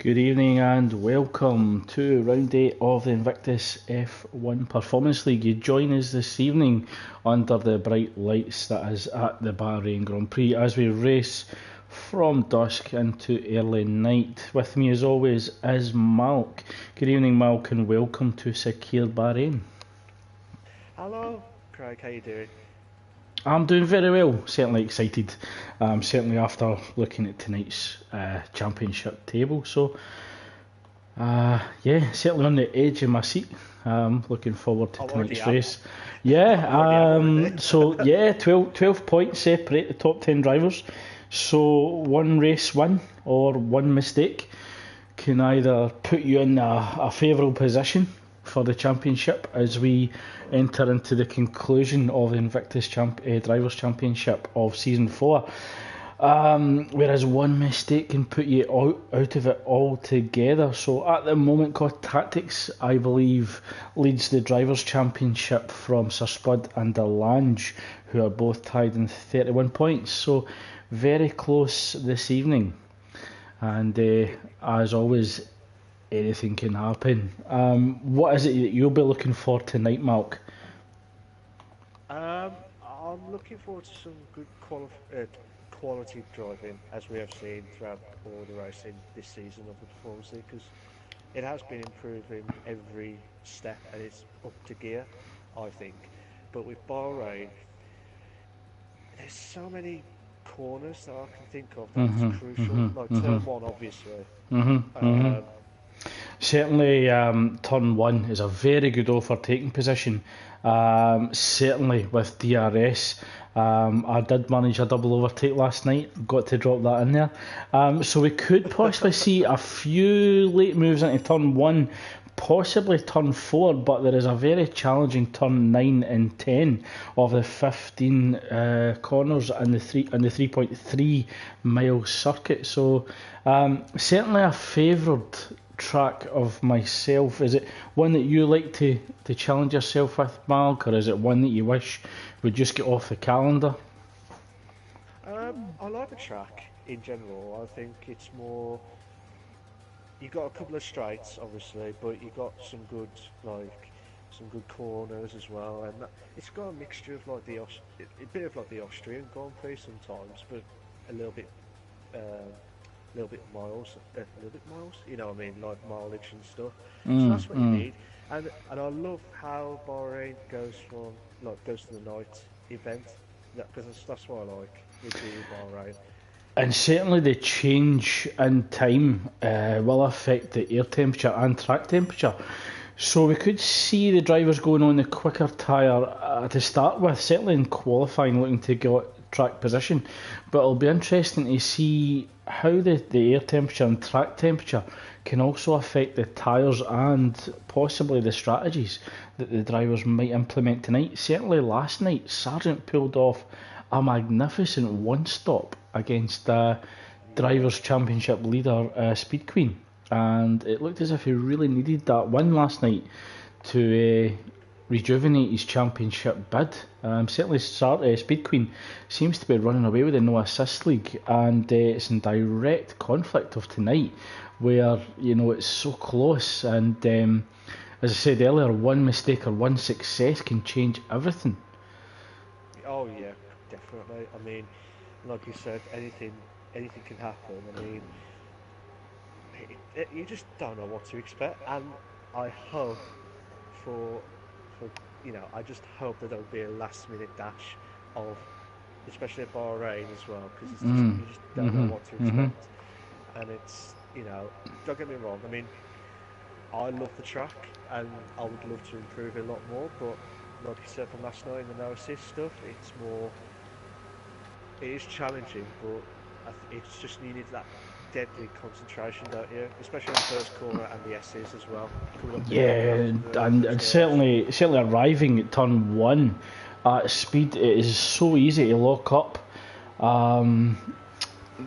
Good evening and welcome to round 8 of the Invictus F1 Performance League. You join us this evening under the bright lights that is at the Bahrain Grand Prix as we race from dusk into early night. With me as always is Malk. Good evening Malk and welcome to Sakir Bahrain. Hello Craig, how you doing? I'm doing very well, certainly excited, certainly after looking at tonight's championship table. So, yeah, certainly on the edge of my seat. Looking forward to tonight's race. Yeah, so yeah, 12 points separate the top 10 drivers. So one race win or one mistake can either put you in a favourable position for the championship as we enter into the conclusion of the Invictus Drivers' Championship of Season 4. Whereas one mistake can put you out of it altogether. So at the moment, COD Tactics, I believe, leads the Drivers' Championship from Sir Spud and Delange, who are both tied in 31 points. So very close this evening. And as always, anything can happen. What is it that you'll be looking for tonight, Malk? I'm looking forward to some good quality driving, as we have seen throughout all the racing this season of the Performance League, because it has been improving every step and it's up to gear, I think. But with Bahrain, there's so many corners that I can think of that's crucial, like turn one, obviously. Certainly, turn one is a very good overtaking position. Certainly with DRS. I did manage a double overtake last night, got to drop that in there. So we could possibly see a few late moves into turn one, possibly turn 4, but there is a very challenging turn 9 and 10 of the 15 corners and the 3.3 mile circuit. So certainly a favoured track of myself. Is it one that you like to challenge yourself with, Malk, or is it one that you wish would just get off the calendar? I like the track in general. I think it's more, you got a couple of straights obviously, but you got some good corners as well, and it's got a mixture of like a bit of like the Austrian Grand Prix sometimes, but a little bit miles, you know what I mean, like mileage and stuff. So that's what you need, and I love how Bahrain goes to the night event, because that's what I like with the Bahrain. And certainly the change in time will affect the air temperature and track temperature. So we could see the drivers going on the quicker tyre to start with, certainly in qualifying, looking to get track position. But it'll be interesting to see how the air temperature and track temperature can also affect the tyres and possibly the strategies that the drivers might implement tonight. Certainly last night, Sargent pulled off a magnificent one-stop against Drivers' Championship leader Speed Queen. And it looked as if he really needed that win last night to rejuvenate his championship bid. Certainly Speed Queen seems to be running away with the no assist league, and it's in direct conflict of tonight where it's so close, and as I said earlier, one mistake or one success can change everything. Oh yeah, definitely. I mean, like you said, anything can happen. I mean, you just don't know what to expect, and I hope I just hope that there'll be a last minute dash of, especially at Bahrain as well, because you just don't know what to expect. And it's, don't get me wrong, I mean, I love the track and I would love to improve it a lot more, but like you said from last night in the no assist stuff, it is challenging, but it's just needed that deadly concentration, don't you? Especially on the first corner and the S's as well. Yeah, and certainly arriving at turn 1 at speed, it is so easy to lock up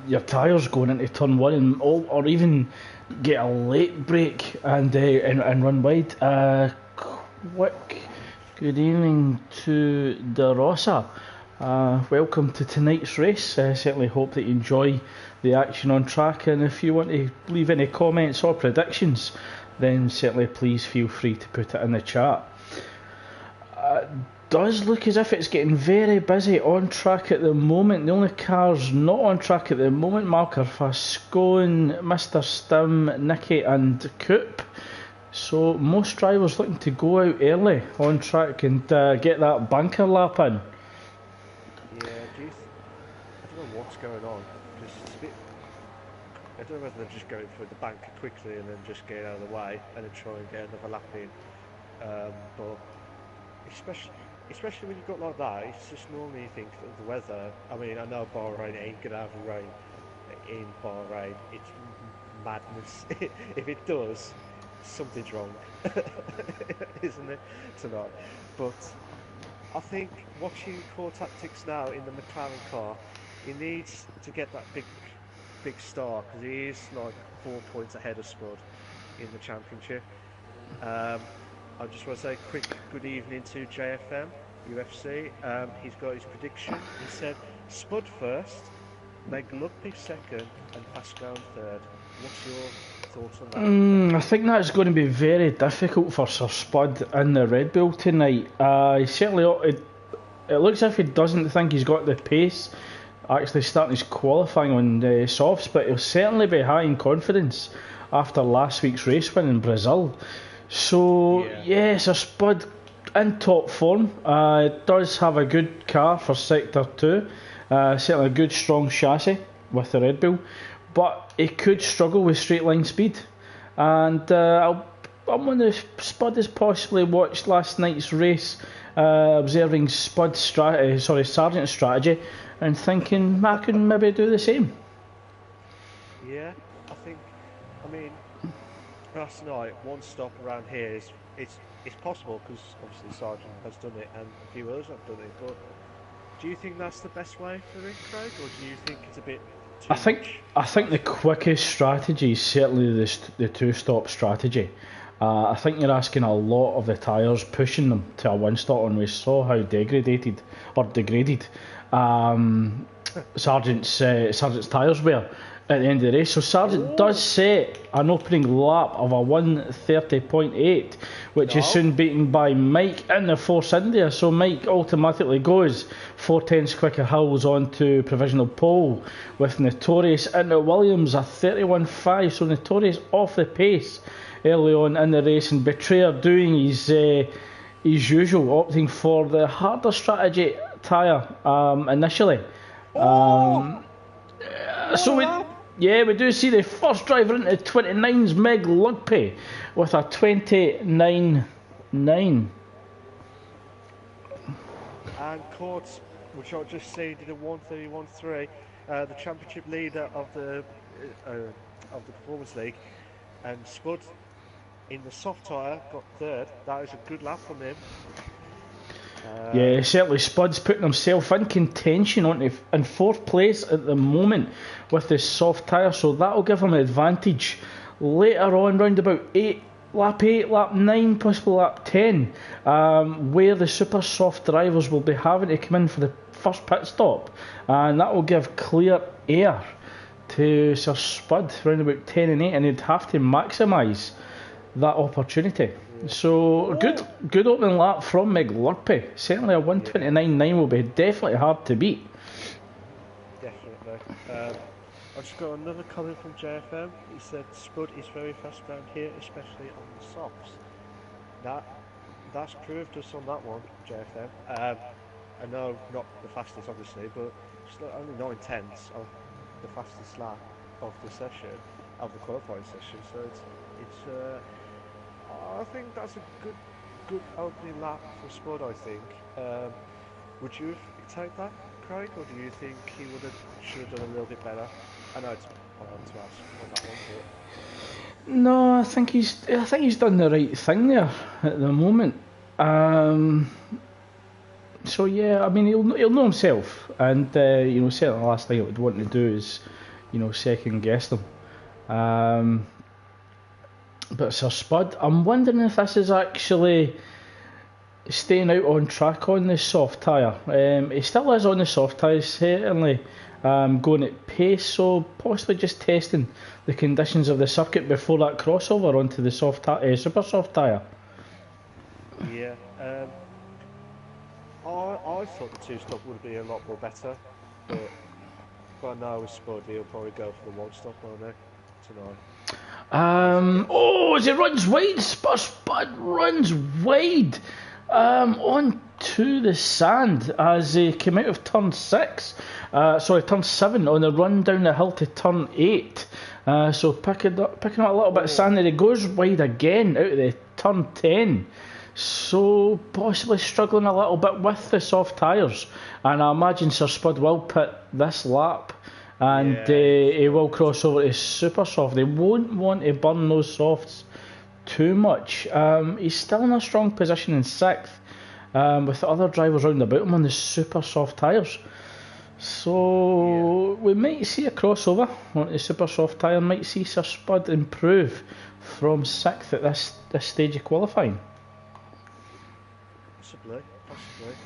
your tyres going into turn 1 or even get a late break and run wide. Quick good evening to De Rosa. Welcome to tonight's race. I certainly hope that you enjoy the action on track, and if you want to leave any comments or predictions, then certainly please feel free to put it in the chat. Does look as if it's getting very busy on track at the moment. The only cars not on track at the moment, Malker, Fascone, Mr. Stim, Nicky and Coop. So most drivers looking to go out early on track and get that banker lap in. Yeah, I don't know what's going on, because it's a bit... I don't know whether they're just going for the banker quickly and then just get out of the way and then try and get another lap in. But especially when you've got like that, it's just normally you think that the weather... I mean, I know Bahrain ain't going to have rain in Bahrain. It's madness. If it does, something's wrong, isn't it, tonight? But I think watching Core Tactics now in the McLaren car, he needs to get that big start, because he is like 4 points ahead of Spud in the championship. I just want to say quick good evening to JFM UFC. He's got his prediction. He said Spud first, Meg Lugby second, and Pascal third. What's your thoughts on that? I think that's going to be very difficult for Sir Spud in the Red Bull tonight. It looks as if he doesn't think he's got the pace actually starting his qualifying on softs, but he'll certainly be high in confidence after last week's race win in Brazil. So yeah, Sir Spud in top form. Does have a good car for Sector 2, certainly a good strong chassis with the Red Bull, but he could struggle with straight line speed. And I'm wondering if Spud has possibly watched last night's race, observing Sargent's strategy, and thinking I can maybe do the same. Yeah, I mean, last night, one stop around here it's possible, because obviously Sargent has done it and a few others have done it, but do you think that's the best way for him, Craig, or do you think it's a bit too much? I think the quickest strategy is certainly the two-stop strategy. I think you're asking a lot of the tyres, pushing them to a one-stop, and we saw how degraded Sargent's tyres were at the end of the race. So Sargent does set an opening lap of a 1:30.8, which is soon beaten by Mike in the Force India. So Mike automatically goes 4/10 quicker Hills on to provisional pole, with Notorious into Williams a 31.5. So Notorious off the pace early on in the race, and Betrayer doing his usual, opting for the harder strategy tyre initially. We do see the first driver into 29's Meg Lugby with a 29.9. And Courts, which I just seen, did a 1:31.3. The championship leader of the Performance League, and Spud in the soft tyre got third. That is a good lap from him. Certainly Spud's putting himself in contention in fourth place at the moment with the soft tyre, so that'll give him an advantage later on, round about lap 8, lap 9, possibly lap 10, where the super soft drivers will be having to come in for the first pit stop, and that will give clear air to Sir Spud round about 10 and 8, and he'd have to maximise that opportunity. So good opening lap from Meg Lugby. Certainly a 1:29.9 will be definitely hard to beat. Definitely. I've just got another comment from JFM. He said Spud is very fast around here, especially on the softs. That's proved us on that one, JFM. I know not the fastest obviously, but it's only 9/10 of the fastest lap of the session, of the qualifying session. So it's I think that's a good opening lap for Spud, I think. Would you take that, Craig, or do you think he should have done a little bit better? I know it's hard to ask on that one, but... No, I think he's done the right thing there at the moment. So yeah, I mean he'll know himself, and certainly the last thing I would want to do is second guess them. But Sir Spud, I'm wondering if this is actually staying out on track on the soft tyre. He still is on the soft tyre, certainly going at pace, so possibly just testing the conditions of the circuit before that crossover onto the super soft tyre. Yeah, I thought the two-stop would be a lot more better, but now with Spud, he'll probably go for the one-stop, won't he, tonight? As it runs wide, Spud runs wide onto the sand as he came out of turn 7 on the run down the hill to turn 8. So picking up a little bit of sand, and he goes wide again out of the turn 10. So possibly struggling a little bit with the soft tyres, and I imagine Sir Spud will pit this lap, and he will cross over to super soft. They won't want to burn those softs too much. He's still in a strong position in 6th, with the other drivers round about him on the super soft tyres. So we might see a crossover on the super soft tyre, might see Sir Spud improve from 6th at this stage of qualifying. Possibly.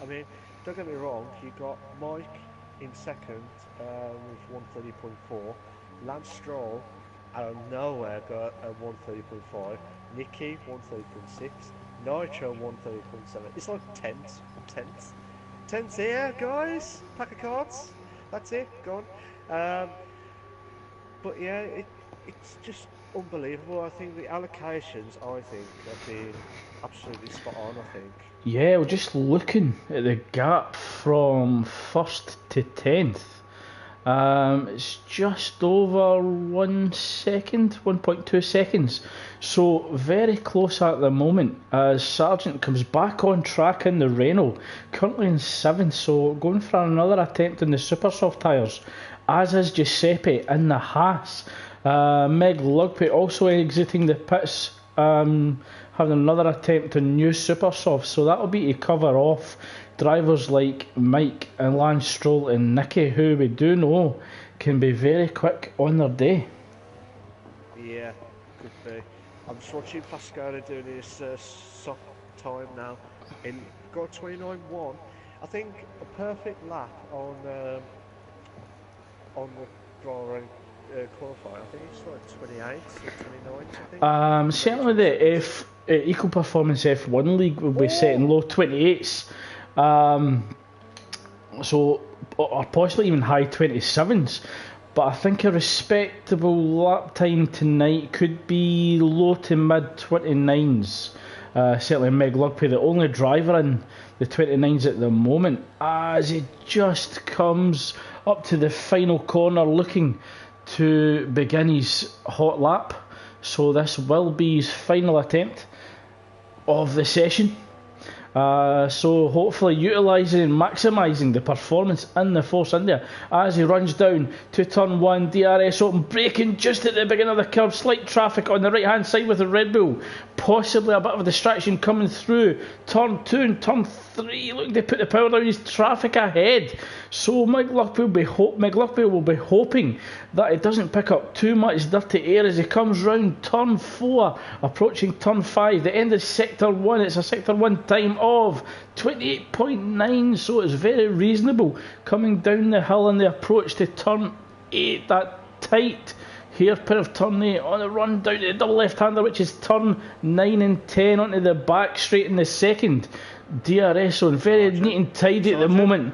I mean, don't get me wrong, you got Mike in 2nd with 130.4, Lance Stroll out of nowhere got a 130.5, Nicky 130.6, Nitro 130.7. It's like tenths here, guys. Pack of cards. That's it. Gone. But yeah, it's just unbelievable. I think the allocations, have been absolutely spot on. I think. Yeah, we're just looking at the gap from 1st to 10th. It's just over 1 second, 1.2 seconds. So very close at the moment as Sargent comes back on track in the Renault, currently in 7th, so going for another attempt in the super soft tyres, as is Giuseppe in the Haas. Meg Lugpe also exiting the pits, having another attempt on new super soft, so that'll be to cover off drivers like Mike and Lance Stroll and Nicky, who we do know can be very quick on their day. Yeah, could be. I'm just watching Pascal doing his soft time now. In got 29.1. I think a perfect lap on the Bahrain qualifying. I think it's like 28 or 29. I think. Certainly the Eco Performance F1 League will be setting low 28s. So, or possibly even high 27s, but I think a respectable lap time tonight could be low to mid 29s. Certainly Meg Lugpe, the only driver in the 29s at the moment, as he just comes up to the final corner looking to begin his hot lap. So this will be his final attempt of the session. So hopefully utilising and maximising the performance in the Force India as he runs down to turn 1, DRS open, braking just at the beginning of the curve, slight traffic on the right hand side with the Red Bull, possibly a bit of a distraction coming through turn 2 and turn 3. Look, they put the power down, his traffic ahead, so Meg Lugpe will be hoping that it doesn't pick up too much dirty air as he comes round turn 4, approaching turn 5, the end of sector 1. It's a sector 1 time of 28.9, so it's very reasonable coming down the hill in the approach to turn 8, that tight hairpin of turn 8 on the run down to the double left-hander, which is turn 9 and 10 onto the back straight in the second. DRS on very neat and tidy at the moment.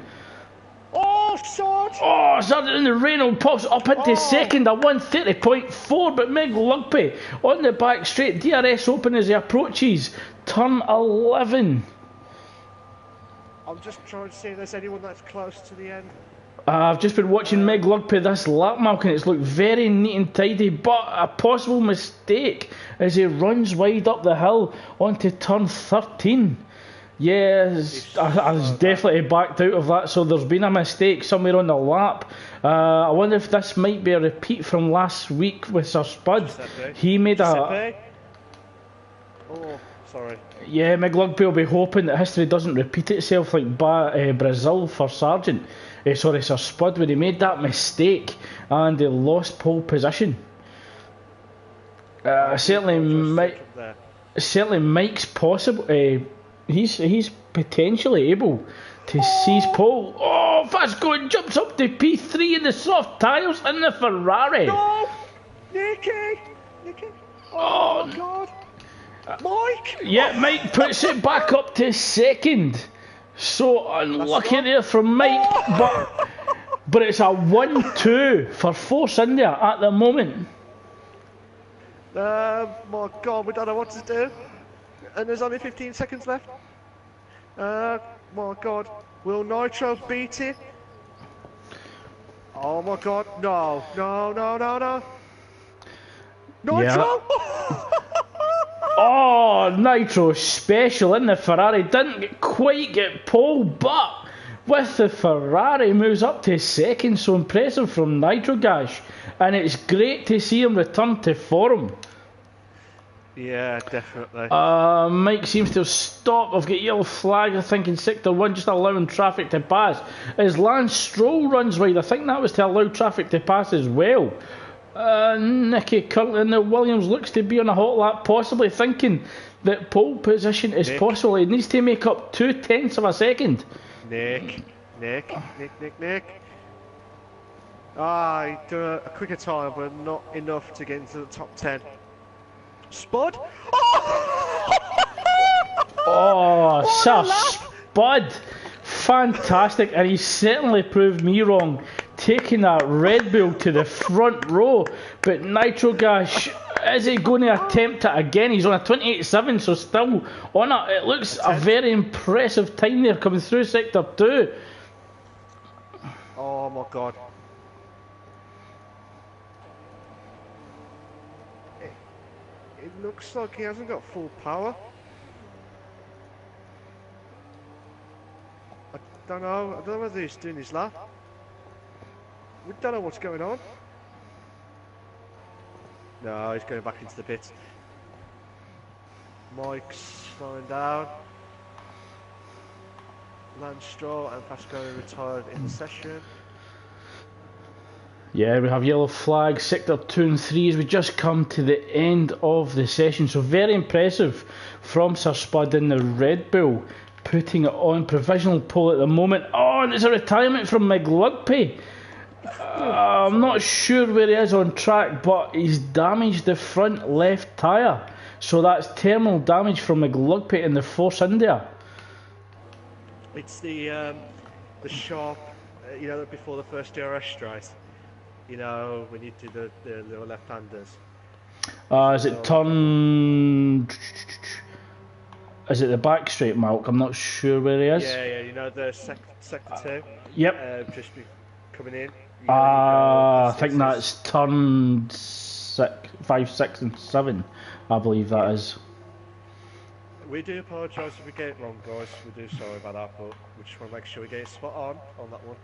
Sargent in the Renault pops up into second, a 130.4, but Meg Lugpe on the back straight, DRS open as he approaches turn 11. I'm just trying to see if there's anyone that's close to the end. I've just been watching Meg Lugpe this lap, Malk, and it's looked very neat and tidy, but a possible mistake as he runs wide up the hill onto turn 13. Yes, I was definitely backed out of that, so there's been a mistake somewhere on the lap. I wonder if this might be a repeat from last week with Sir Spud. He made a... Oh, sorry. Yeah, Meg Lugpe will be hoping that history doesn't repeat itself like Brazil for Sargent. Sir Spud, when he made that mistake and he lost pole position. Certainly Mike's possible... He's potentially able to seize pole. Oh, fast going, jumps up to P3 in the soft tyres in the Ferrari. No! Nicky! Oh my god! Mike! Yeah, Mike puts it back up to second. So unlucky there from Mike, but it's a 1-2 for Force India at the moment. My god, we don't know what to do. And there's only 15 seconds left. My god, will Nitro beat it? Oh my god, no. Nitro! Yeah. Oh, Nitro special in the Ferrari. Didn't quite get pole, but with the Ferrari moves up to second. So impressive from Nitro Gash. And it's great to see him return to form. Yeah, definitely. Mike seems to have stopped. I've got yellow flag, I think, in sector 1, just allowing traffic to pass. As Lance Stroll runs wide, I think that was to allow traffic to pass as well. Nicky Kirkland in the Williams looks to be on a hot lap, possibly thinking that pole position is possible. He needs to make up 0.2 of a second. Nick. Ah, he done a quicker time, but not enough to get into the top 10. Spud? Oh, Sir Spud. Fantastic, and he certainly proved me wrong, taking that Red Bull to the front row. But Nitro Gash, is he going to attempt it again? He's on a 28.7, so still on it. It looks a very impressive time there coming through sector 2. Oh my god. It looks like he hasn't got full power. I don't know whether he's doing his lap. We don't know what's going on. No, he's going back into the pits. Mike's slowing down. Lance Stroll and Pascal retired in the session. Yeah, we have yellow flag, sector 2 and 3 as we just come to the end of the session. So very impressive from Sir Spud in the Red Bull, putting it on provisional pole at the moment. Oh, and it's a retirement from McLugpy. I'm not sure where he is on track, but he's damaged the front left tyre. So that's terminal damage from McLugpy in the Force India. It's the sharp, before the first DRS straight. When you do the left-handers. Is it turn... Is it the back straight, Malk? I'm not sure where he is. Yeah, the sector 2. Yep. Just coming in. I think that's turn 5, 6 and 7, I believe that is. We do apologise if we get it wrong, guys. We do sorry about that, but we just want to make sure we get it spot on that one.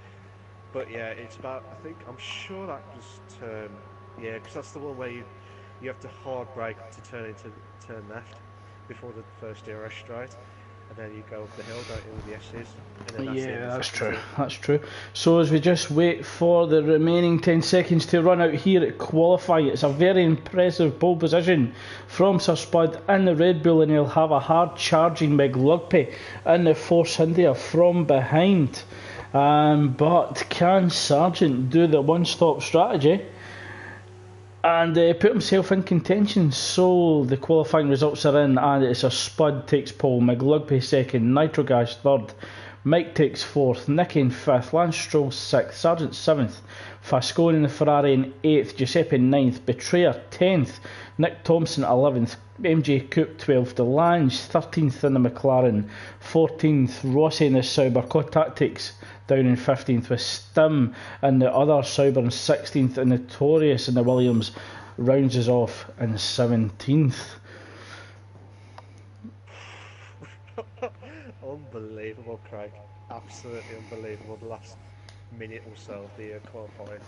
But yeah, it's about, I'm sure that was turn, because that's the one where you have to hard brake to turn left before the first DRS straight, and then you go up the hill, don't you, with the S's. And then that's true. So as we just wait for the remaining 10 seconds to run out here at qualifying, it's a very impressive pole position from Sir Spud in the Red Bull, and he'll have a hard charging McLugpy in the Force India from behind. But can Sargent do the one-stop strategy and put himself in contention? So the qualifying results are in, and it's a Spud takes pole, McLugpy second, Nitrogash third, Mike takes fourth, Nicky in fifth, Lance Stroll sixth, Sargent seventh, Fascone in the Ferrari in eighth, Giuseppe ninth, Betrayer 10th, Nick Thompson 11th, MJ Coupe 12th, Delange 13th in the McLaren, 14th Rossi in the Sauber, Tactics down in 15th with Stim and the other Sauber, and 16th and Notorious in the Williams rounds us off in 17th. Unbelievable, Craig. Absolutely unbelievable. The last minute or so of the qualifying.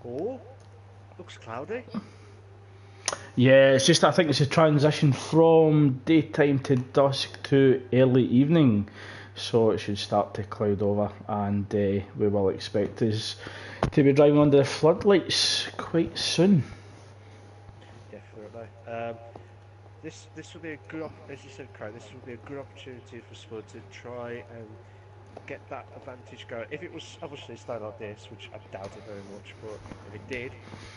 Oh, looks cloudy. Yeah, it's just, I think it's a transition from daytime to dusk to early evening, so it should start to cloud over, and we will expect us to be driving under the floodlights quite soon. Definitely. this will be a good, as you said, Craig. This will be a good opportunity for Spud to try and get that advantage going. If it was obviously stayed like this, which I doubt it very much, but if it did,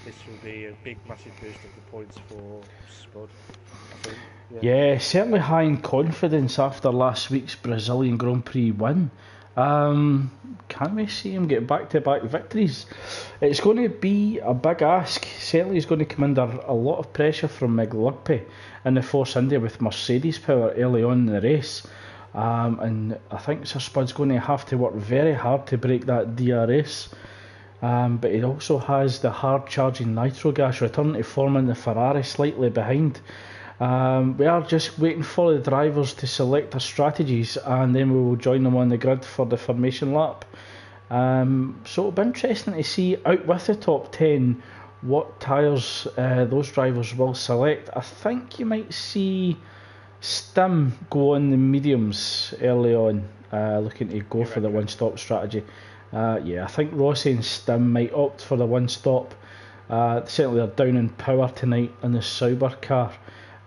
this will be a big, massive boost of the points for Spud. I think. Yeah, certainly high in confidence after last week's Brazilian Grand Prix win. Can we see him get back-to-back victories? It's going to be a big ask. Certainly he's going to come under a lot of pressure from Meg Lugby in the Force India with Mercedes power early on in the race. And I think Sir Spud's going to have to work very hard to break that DRS. But he also has the hard-charging nitro gas return to form in the Ferrari slightly behind. We are just waiting for the drivers to select their strategies, and then we will join them on the grid for the formation lap. So it'll be interesting to see out with the top 10 what tyres those drivers will select. I think you might see Stim go on the mediums early on, looking to go for the one-stop strategy. I think Rossi and Stim might opt for the one-stop. Certainly they're down in power tonight in the Sauber car,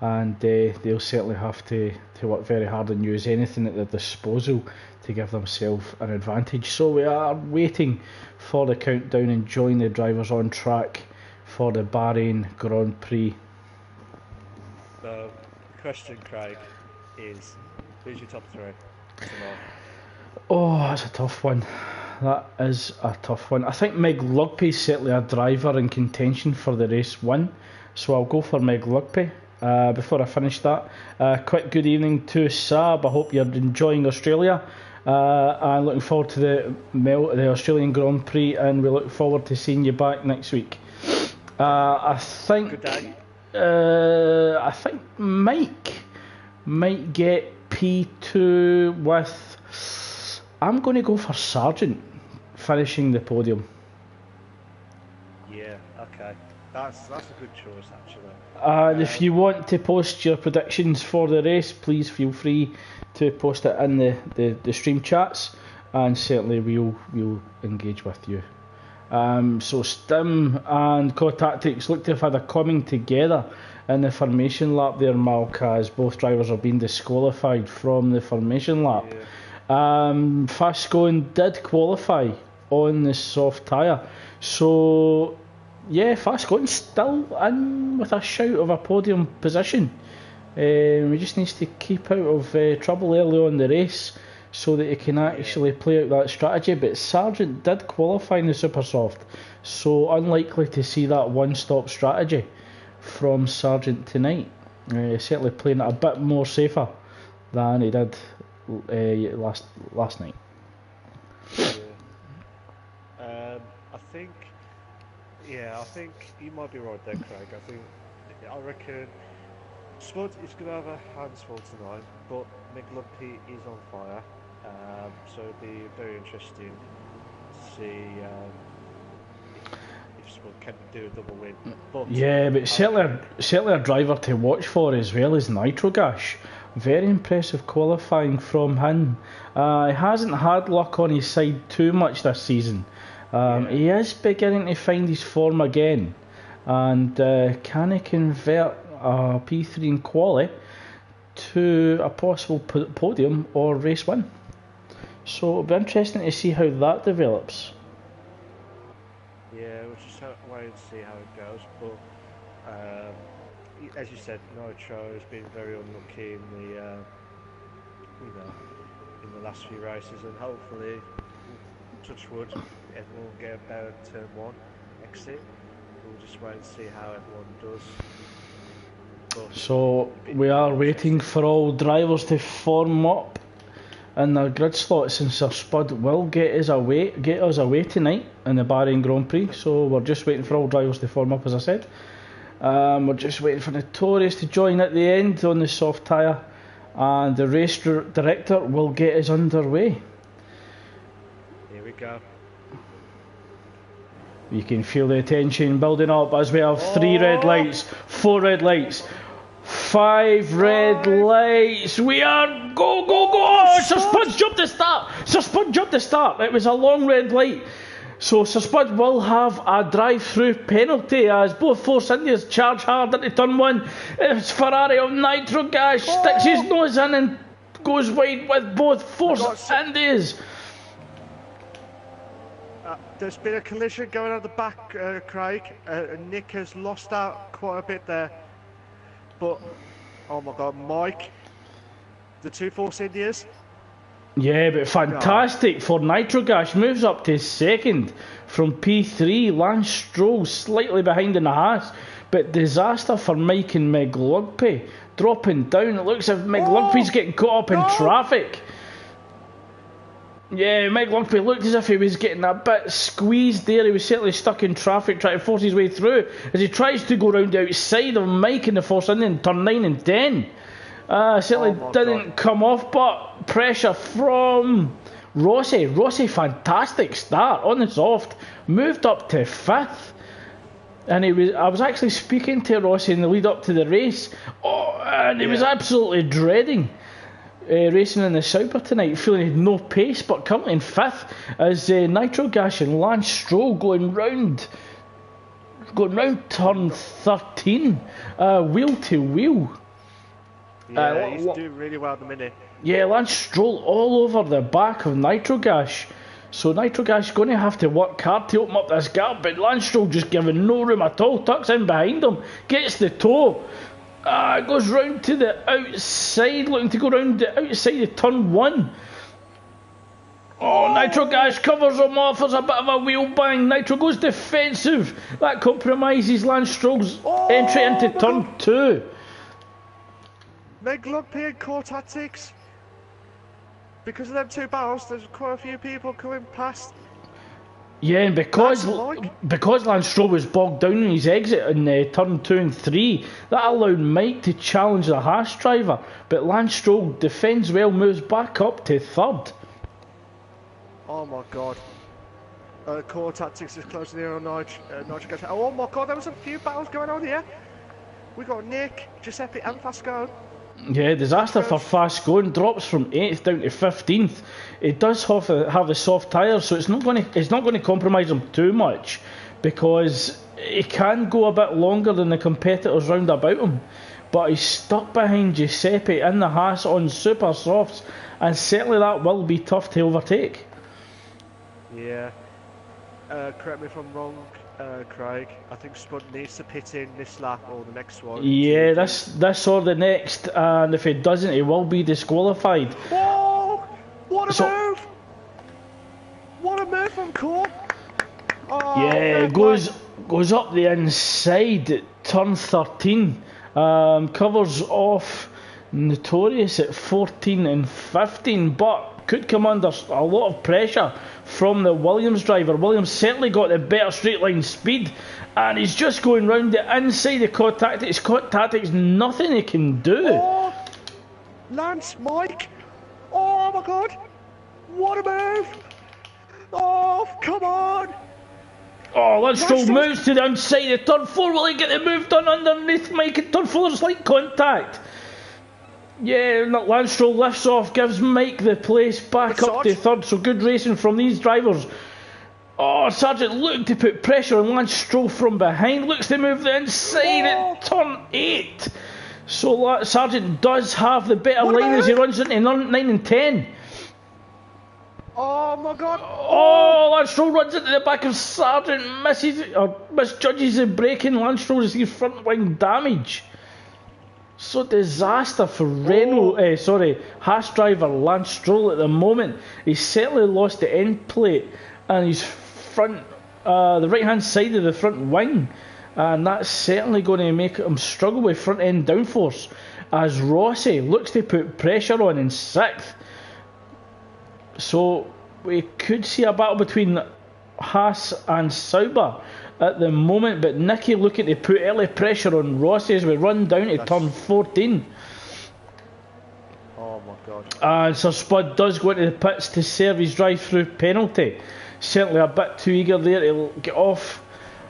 and they'll certainly have to work very hard and use anything at their disposal to give themselves an advantage. So we are waiting for the countdown and join the drivers on track for the Bahrain Grand Prix. The question, Craig, is who's your top three tomorrow? Oh, that's a tough one. That is a tough one. I think Meg Lugby is certainly a driver in contention for the race win, so I'll go for Meg Lugby. Before I finish that, quick good evening to Sab. I hope you're enjoying Australia. I'm looking forward to the Australian Grand Prix, and we look forward to seeing you back next week. I think Mike might get P2 with. I'm going to go for Sargent finishing the podium. Yeah, okay, that's a good choice actually. And if you want to post your predictions for the race, please feel free to post it in the stream chats, and certainly we'll engage with you. So Stim and Core Tactics look to have had a coming together in the formation lap there, Malka, as both drivers have been disqualified from the formation lap. Yeah. Fast Going did qualify on the soft tyre, so yeah, Fast Going still in with a shout of a podium position. He just needs to keep out of trouble early on in the race so that he can actually play out that strategy. But Sargent did qualify in the Super Soft, so unlikely to see that one-stop strategy from Sargent tonight. Certainly playing it a bit more safer than he did last night. I think you might be right there, Craig. I reckon Spud is going to have a hands full tonight, but McLumpy is on fire. So it'll be very interesting to see if Spud can do a double win. But certainly a driver to watch for as well as Nitrogash. Very impressive qualifying from him. He hasn't had luck on his side too much this season. He is beginning to find his form again, and can he convert a P3 in quali to a possible podium or race win? So it'll be interesting to see how that develops. Yeah, we'll just wait and see how it goes. But as you said, Nitro has been very unlucky in the in the last few races, and hopefully, touch wood, everyone will get a better turn 1 exit. We'll just wait and see how everyone does. But so we are waiting for all drivers to form up in their grid slots, and Sir Spud will get us away tonight in the Bahrain Grand Prix. So we're just waiting for all drivers to form up, as I said. We're just waiting for Notorious to join at the end on the soft tyre, and the race director will get us underway. Here we go. You can feel the tension building up as we have 3 red lights, 4 red lights, 5 red lights. We are go! Oh, Sir Spud jumped the start. It was a long red light. So Sir Spud will have a drive-through penalty as both Force Indias charge hard into turn 1. It's Ferrari of Nitro Gas, sticks his nose in and goes wide with both Force Indias. There's been a collision going on the back, Craig. Nick has lost out quite a bit there. But, oh my God, Mike, the two Force Indias. Yeah, but fantastic for Nitro Gas. Moves up to second from P3. Lance Stroll slightly behind in the Haas. But disaster for Mike and Meg Lugby. Dropping down. It looks as if Meg Lugby's getting caught up in traffic. Yeah, Meg Lugby looked as if he was getting a bit squeezed there. He was certainly stuck in traffic trying to force his way through as he tries to go round the outside of Mike in the Force Indian turn 9 and 10. Certainly didn't come off, but pressure from Rossi. Rossi, fantastic start on the soft. Moved up to 5th. And I was actually speaking to Rossi in the lead up to the race. And he was absolutely dreading racing in the Sauber tonight, feeling he had no pace, but currently in 5th as Nitro Gas and Lance Stroll going round turn 13, wheel to wheel. Yeah, he's doing really well at the minute. Yeah, Lance Stroll all over the back of Nitro Gas. So Nitro Gas is going to have to work hard to open up this gap, but Lance Stroll just giving no room at all. Tucks in behind him, gets the toe. Goes round to the outside, looking to go round the outside of turn 1. Nitro Gas covers him off. There's a bit of a wheel bang. Nitro goes defensive. That compromises Lance Stroll's entry into turn 2. Meg Lugby and core tactics. Because of them two battles, there's quite a few people coming past. Yeah, and because Lance Stroll was bogged down in his exit in turn 2 and 3, that allowed Mike to challenge the Haas driver. But Lance Stroll defends well, moves back up to 3rd. Oh my God. Core tactics is closing in on Nitro. Oh my God, there was a few battles going on here. We got Nick, Giuseppe and Fasco. Yeah, disaster for Fast Going. Drops from 8th down to 15th. It does have the soft tyres, so it's not going to compromise him too much, because he can go a bit longer than the competitors round about him. But he's stuck behind Giuseppe in the Haas on super softs, and certainly that will be tough to overtake. Yeah. Correct me if I'm wrong, Craig. I think Spud needs to pit in this lap or the next one. Yeah, this or the next, and if he doesn't, he will be disqualified. Oh, what a move! What a move from Core! Yeah, goes up the inside at turn 13. Covers off Notorious at 14 and 15, but could come under a lot of pressure from the Williams driver. Williams certainly got the better straight line speed, and he's just going round the inside of Cod Tactics. Cod Tactics, nothing he can do. Oh, Lance, Mike. Oh my God, what a move! Oh, come on! Oh, Lance Stroll moves to the outside of turn 4. Will he get the move done underneath Mike at turn 4? Slight contact. Yeah, Lance Stroll lifts off, gives Mike the place back up to 3rd, so good racing from these drivers. Oh, Sargent looked to put pressure on Lance Stroll from behind, looks to move the inside at turn 8. So Sargent does have the better line as he runs into 9 and 10. Oh my God! Oh, Lance Stroll runs into the back of Sargent, misjudges the braking. Lance Stroll receives front wing damage. So disaster for Haas driver Lance Stroll at the moment. He's certainly lost the end plate and his front, the right hand side of the front wing, and that's certainly going to make him struggle with front end downforce as Rossi looks to put pressure on in 6th. So we could see a battle between Haas and Sauber at the moment, but Nicky looking to put early pressure on Rossi as we run down to turn 14. Oh my God. And Sir Spud does go into the pits to serve his drive-through penalty. Certainly a bit too eager there to get off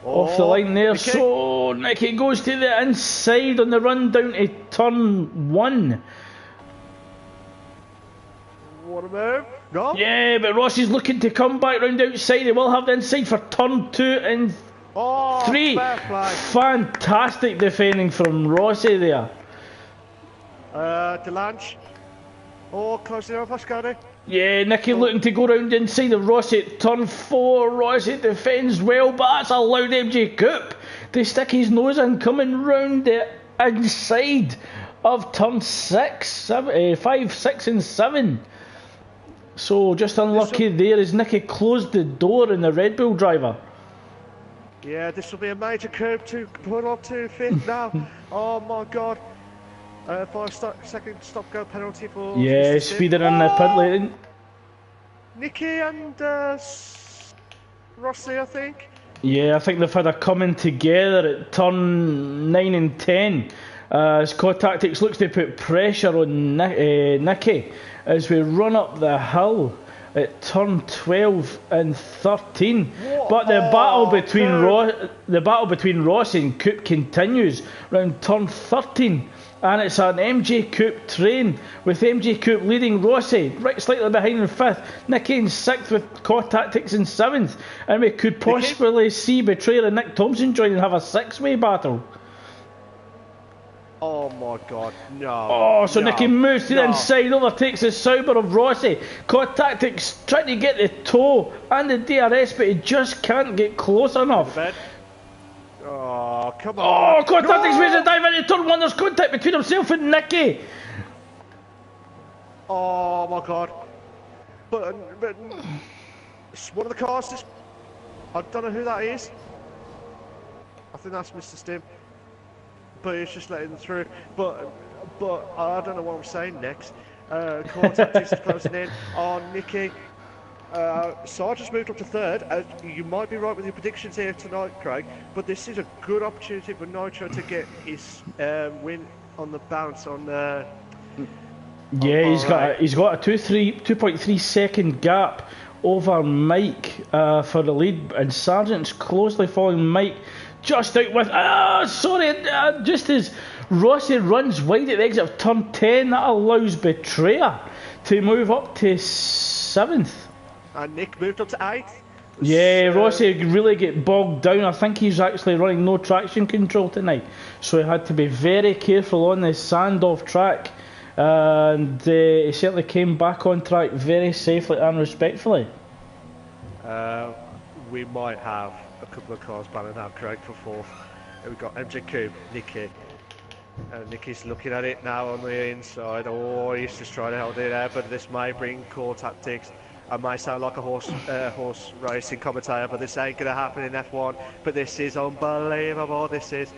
the line there. So Nicky goes to the inside on the run down to turn 1. What a move. No. Yeah, but Rossi's looking to come back round outside. He will have the inside for turn 2 and 3. Fair play. Fantastic defending from Rossi there. Delange. Oh, closing up Pascani. Yeah, Nicky looking to go round inside of Rossi at turn 4. Rossi defends well, but that's allowed MJ Coop to stick his nose in, coming round the inside of turn 5, 6 and 7. So just unlucky there as Nicky closed the door on the Red Bull driver. Yeah, this will be a major curb to put up to 5th now. Oh my god. 5-second stop-go penalty for... Yeah, speeding in the pit lane. Nicky and Rossi, I think. Yeah, I think they've had a coming together at turn 9 and 10. As Core Tactics looks to put pressure on Nicky as we run up the hill at turn 12 and 13. But the battle between Ross and Coop continues round turn 13. And it's an MJ Coop train with MJ Coop leading Rossi right slightly behind in 5th, Nicky in 6th with Core Tactics in 7th, and we could possibly see Betrayer and Nick Thompson join and have a 6-way battle. Oh my god, no. Oh, so Nicky moves to the inside, overtakes the Sauber of Rossi. Core Tactics trying to get the toe and the DRS, but he just can't get close enough. Oh, come on. Oh, Core Tactics makes a dive into turn 1. There's contact between himself and Nicky. Oh my god. But one of the cars, I don't know who that is. I think that's Mr. Stim. But he's just letting them through. But I don't know what I'm saying next. Core Tactics is closing in on Nicky. Sarge's moved up to 3rd. You might be right with your predictions here tonight, Craig, but this is a good opportunity for Nitro to get his win on the bounce on. Yeah, he's got a 2.3 second gap over Mike for the lead, and Sargent's closely following Mike just out with. Just as Rossi runs wide at the exit of turn 10, that allows Betrayer to move up to 7th. And Nick moved up to 8th. Yeah, Rossi really get bogged down. I think he's actually running no traction control tonight, so he had to be very careful on the sand off track, and he certainly came back on track very safely and respectfully. We might have a couple of cars banning out Craig for 4th. We've got MJ Cube, Nicky. Nicky's looking at it now on the inside. Oh, he's just trying to hold it there, but this may bring Core Tactics. I might sound like a horse racing commentator, but this ain't going to happen in F1. But this is unbelievable, this is.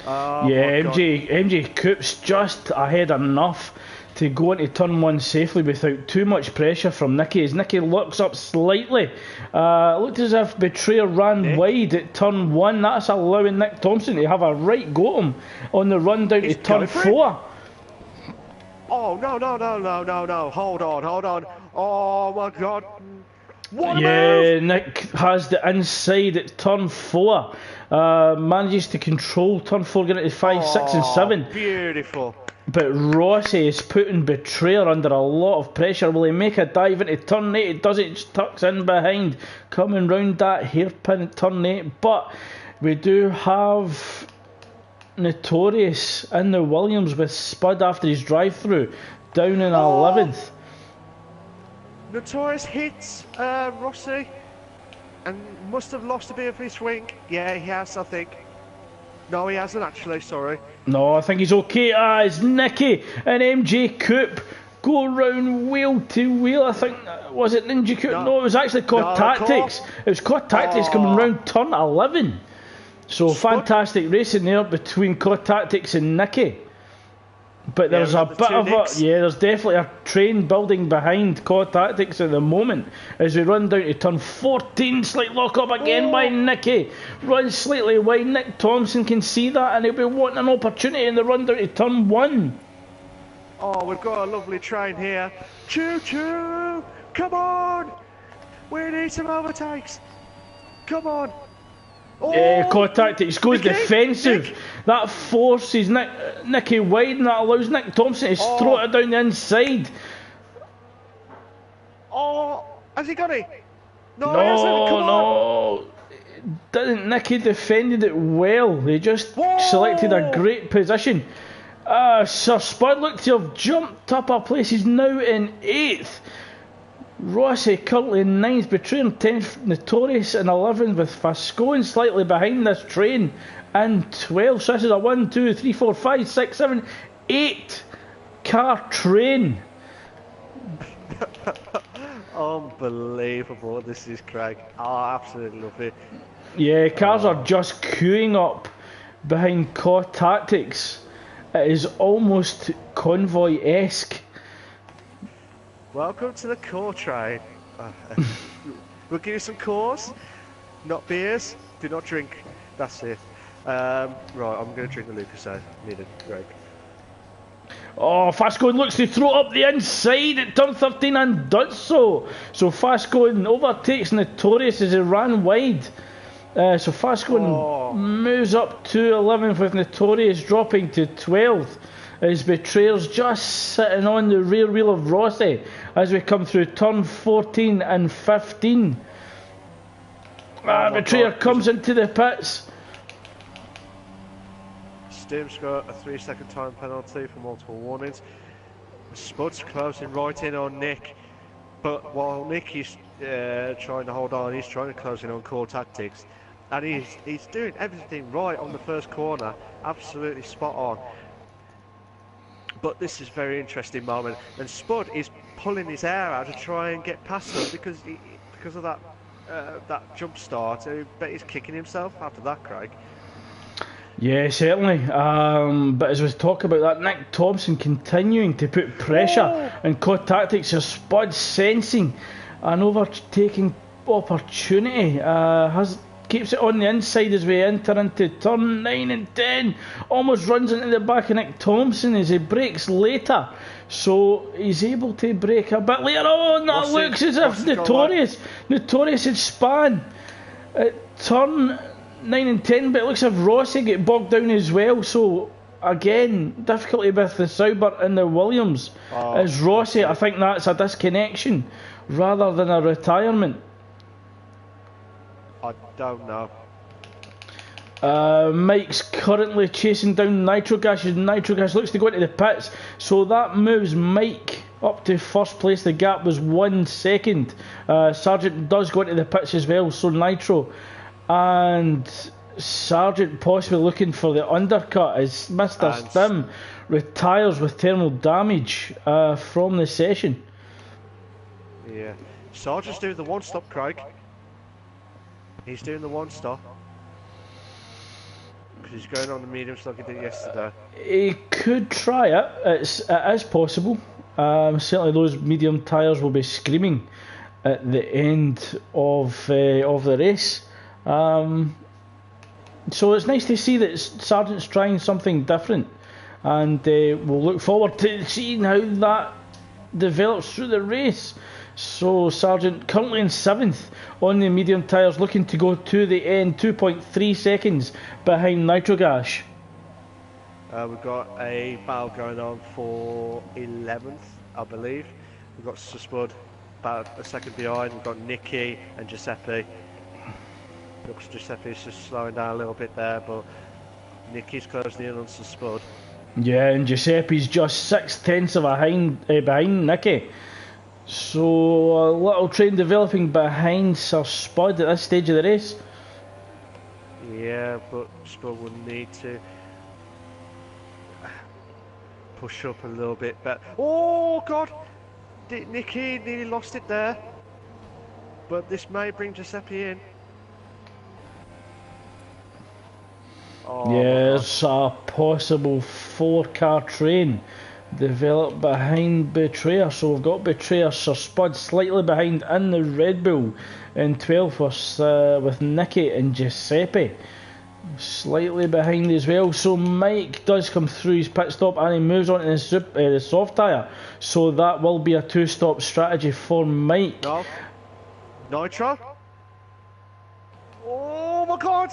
Oh, yeah, MJ Coop's just ahead enough to go into turn 1 safely without too much pressure from Nicky. As Nicky looks up slightly, looked as if Betrayer ran wide at turn 1. That's allowing Nick Thompson to have a right go at him on the run down to turn 4. Oh, no. Hold on. Oh, my God. What a move! Nick has the inside at turn 4. Manages to control turn 4, getting to 5, 6 and 7. Beautiful. But Rossi is putting Betrayer under a lot of pressure. Will he make a dive into turn 8? It doesn't, just tucks in behind, coming round that hairpin at turn 8. But we do have Notorious in the Williams with Spud after his drive-through, down in 11th. Notorious hits Rossi and must have lost a bit of his swing. Yeah, he has, I think. No, he hasn't actually, sorry. No, I think he's okay. It's Nicky and MJ Coop go round wheel to wheel. I think, was it Ninja Coop? No, it was actually Core Tactics. It was Core Tactics coming round turn 11. So fantastic racing there between Core Tactics and Nicky. But there's a bit of there's definitely a train building behind Core Tactics at the moment as we run down to turn 14. Slight lock up again by Nicky. Runs slightly wide. Nick Thompson can see that and he'll be wanting an opportunity in the run down to turn 1. Oh, we've got a lovely train here. Choo choo! Come on! We need some overtakes. Come on! Core Tactics goes defensive. That forces Nicky wide and that allows Nick Thompson to throw it down the inside. Oh, has he got it? No, he hasn't. Come on. Didn't Nicky defended it well? He just selected a great position. Sir Spud looked to have jumped up a place. He's now in 8th. Rossi currently in 9th, Betrayer in 10th, Notorious in 11th, with Fascoen slightly behind this train in 12th. So this is a 1, 2, 3, 4, 5, 6, 7, 8 car train. Unbelievable, this is Craig. I absolutely love it. Yeah, cars are just queuing up behind Core Tactics. It is almost convoy-esque. Welcome to the core train. We'll give you some cores, not beers. Do not drink. That's it. Right, I'm going to drink the Lucas. I need a break. Oh, Fascoen looks to throw up the inside at turn 13 and does so. So Fascoen overtakes Notorious as he ran wide. So Fascoen moves up to 11th, with Notorious dropping to 12th. As Betrayer's just sitting on the rear wheel of Rossi as we come through turn 14 and 15. Betrayer comes into the pits. Stim's got a 3-second time penalty for multiple warnings. Spud's closing right in on Nick, but while Nick is trying to hold on, he's trying to close in on Core Tactics, and he's doing everything right on the first corner, absolutely spot on. But this is a very interesting moment, and Spud is pulling his hair out to try and get past them because of that jump start. I bet he's kicking himself after that, Craig. Yeah, certainly. But as we talk about that, Nick Thompson continuing to put pressure on Core Tactics, as Spud sensing an overtaking opportunity, keeps it on the inside as we enter into turn 9 and 10. Almost runs into the back of Nick Thompson as he brakes later. So he's able to brake a bit later on. That looks as if Notorious had span at turn 9 and 10, but it looks as if Rossi get bogged down as well. So again, difficulty with the Sauber and the Williams. As Rossi, I think that's a disconnection rather than a retirement. I don't know. Mike's currently chasing down Nitrogas. Nitrogas looks to go into the pits, so that moves Mike up to first place. The gap was 1 second. Sargent does go into the pits as well, so Nitro and Sargent possibly looking for the undercut as Mr. Stim retires with thermal damage from the session. Yeah, Sargent's doing the one-stop, Craig. He's doing the one-stop. Because he's going on the mediums like he did yesterday. He could try it. It is possible. Certainly those medium tyres will be screaming at the end of the race. So it's nice to see that Sargent's trying something different. And we'll look forward to seeing how that develops through the race. So Sargent currently in 7th on the medium tyres, looking to go to the end, 2.3 seconds behind Nitrogas. We've got a battle going on for 11th, I believe. We've got Spud about a second behind. We've got Nicky and Giuseppe. Looks Giuseppe's just slowing down a little bit there, but Nicky's closing in on Spud. Yeah, and Giuseppe's just 6/10 behind Nicky. So a little train developing behind Sir Spud at this stage of the race. Yeah, but Spud will need to push up a little bit better. Oh God! Nicky nearly lost it there. But this may bring Giuseppe in. It's a possible 4-car train developed behind Betrayer. So we've got Betrayer, Sir Spud slightly behind in the Red Bull in 12th with Nicky and Giuseppe slightly behind as well. So Mike does come through his pit stop and he moves on to the soft tyre. So that will be a 2-stop strategy for Mike. No. Nitro? Oh my God!